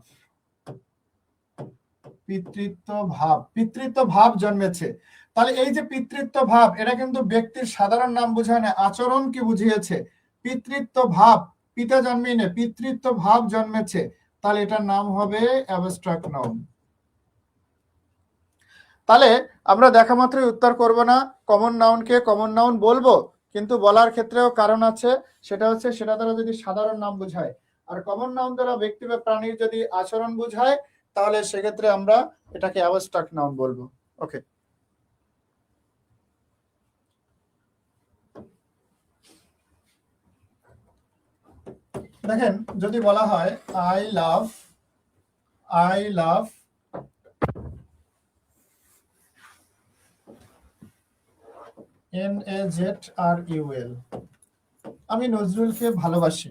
পিতৃত্ব ভাব জন্মেছে। তাহলে এই যে পিতৃত্ব ভাব, এটা কিন্তু ব্যক্তির সাধারণ নাম বোঝায় না, আচরণকে বুঝিয়েছে। পিতৃত্ব ভাব, পিতা জন্মেই না, পিতৃত্ব ভাব জন্মেছে, তাহলে এটার নাম হবে অ্যাবস্ট্রাক্ট নাউন। তাহলে আমরা দেখা মাত্রই উত্তর করব না, কমন নাউনকে কমন নাউন বলবো, কিন্তু বলার ক্ষেত্রেও কারণ আছে। সেটা হচ্ছে সেটা দ্বারা যদি সাধারণ নাম বোঝায়, আর কমন নাউন দ্বারা ব্যক্তি বা প্রাণীর যদি আচরণ বোঝায়, তাহলে সেক্ষেত্রে আমরা এটাকে অ্যাবস্ট্রাক্ট নাউন বলবো। ওকে, দেখেন যদি বলা হয় আই লাভ NAZRUL, আমি নজরুলকে ভালোবাসি।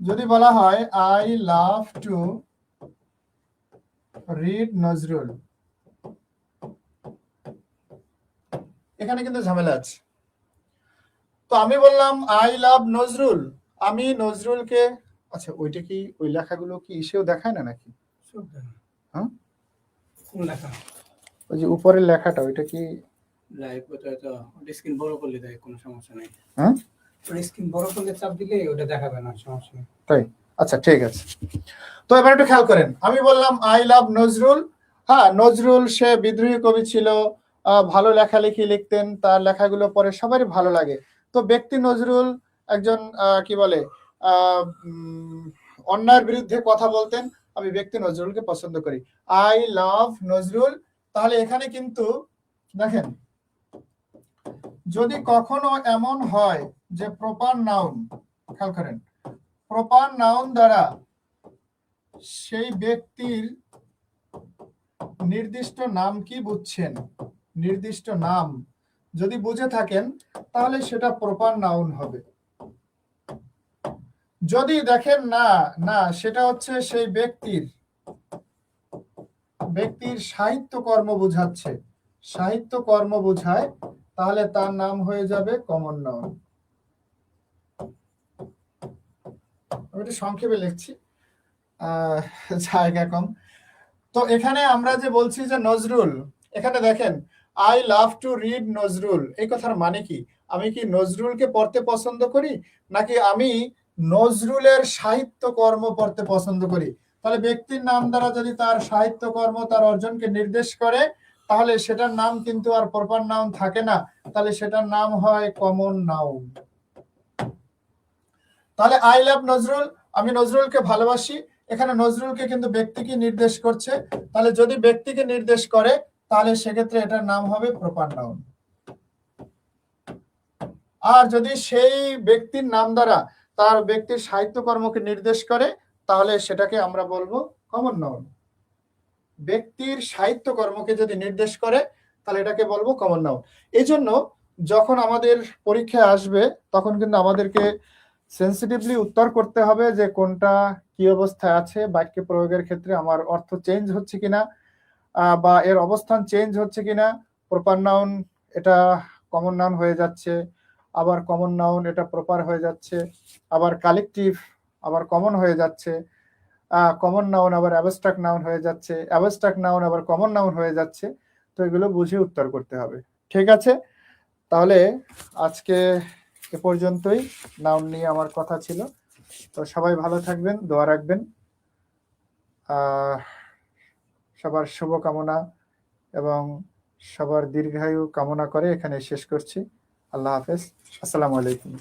যদি বলা হয় I love to read Nazrul, এখানে কিন্তু ঝামেলা আছে। তো আমি বললাম আই লাভ নজরুল, আমি নজরুলকে, আচ্ছা ওইটা কি, ওই লেখাগুলো কি ইসেও দেখায় না নাকি? হ্যাঁ, ওই যে উপরের লেখাটা, ওইটা কি লাইভ? ওটা তো স্ক্রিন বড় করলে দেয়, কোনো সমস্যা নেই। হ্যাঁ, স্ক্রিন বড় করলে চাপ দিলে ওটা দেখাবে না, সমস্যা নেই। তাই? আচ্ছা ঠিক আছে। তো এবার একটু খেয়াল করেন, আমি বললাম আই লাভ নজরুল। হ্যাঁ, নজরুল সে বিদ্রোহী কবি ছিল, ভালো লেখালেখি লিখতেন, তার লেখাগুলো পরে সবারই ভালো লাগে। তো ব্যক্তি নজরুল একজন কি বলে অন্যায়ের বিরুদ্ধে কথা বলতেন, আমি ব্যক্তি নজরুলকে পছন্দ করি, আই লাভ নজরুল। তাহলে এখানে কিন্তু দেখেন, যদি কখনো এমন হয় যে প্রপার নাউন, খেয়াল করেন, প্রপার নাউন দ্বারা সেই ব্যক্তির নির্দিষ্ট নাম কি বুঝছেন, নির্দিষ্ট নাম যদি বুঝে থাকেন, তাহলে সেটা প্রপার নাউন হবে। যদি দেখেন না না সেটা হচ্ছে সেই ব্যক্তির সাহিত্য কর্ম বোঝাচ্ছে, সাহিত্য কর্ম বোঝায়, তাহলে তার নাম হয়ে যাবে কমন নাউন। আমি একটু সংক্ষেপে লিখছি, জায়গা কম। তো এখানে আমরা যে বলছি যে নজরুল, এখানে দেখেন I love to read Nazrul, এই কথার মানে কি? আমি কি নজরুলকে পড়তে পছন্দ করি, নাকি আমি নজরুলের সাহিত্য কর্ম পড়তে পছন্দ করি। তাহলে ব্যক্তির নাম দ্বারা যদি তার সাহিত্য কর্ম তার অর্জনকে নির্দেশ করে, তাহলে সেটার নাম কিন্তু আর প্রপার নাউন থাকে না, তাহলে সেটার নাম হয় কমন নাউন। তাহলে আই লাভ নজরুল, আমি নজরুলকে ভালোবাসি, এখানে নজরুলকে কিন্তু ব্যক্তিকে নির্দেশ করছে, তাহলে যদি ব্যক্তিকে নির্দেশ করে তাহলে সেক্ষেত্রে এটার নাম হবে প্রপার নাউন। আর যদি সেই ব্যক্তির নাম দ্বারা তার ব্যক্তির সাহিত্য কর্মকে নির্দেশ করে তাহলে সেটাকে আমরা বলবো কমন নাউন। ব্যক্তির সাহিত্য কর্মকে যদি নির্দেশ করে তাহলে এটাকে বলবো কমন নাউন। এই জন্য যখন আমাদের পরীক্ষায় আসবে তখন কিন্তু আমাদেরকে সেন্সিটিভলি উত্তর করতে হবে যে কোনটা কি অবস্থায় আছে, বাক্যে প্রয়োগের ক্ষেত্রে আমার অর্থ চেঞ্জ হচ্ছে কিনা, বা এর অবস্থান চেঞ্জ হচ্ছে কিনা। প্রপার নাউন এটা কমন নাউন হয়ে যাচ্ছে, আবার কমন নাউন এটা প্রপার হয়ে যাচ্ছে, আবার কালেকটিভ আবার কমন হয়ে যাচ্ছে, কমন নাউন আবার অ্যাবস্ট্রাক্ট নাউন হয়ে যাচ্ছে, অ্যাবস্ট্রাক্ট নাউন আবার কমন নাউন হয়ে যাচ্ছে। তো এগুলো বুঝে উত্তর করতে হবে। ঠিক আছে, তাহলে আজকে এ পর্যন্তই নাউন নিয়ে আমার কথা ছিল। তো সবাই ভালো থাকবেন, দোয়া রাখবেন। সবার শুভকামনা এবং সবার দীর্ঘায়ু কামনা করে এখানে শেষ করছি। আল্লাহ হাফেজ, আসসালামু আলাইকুম।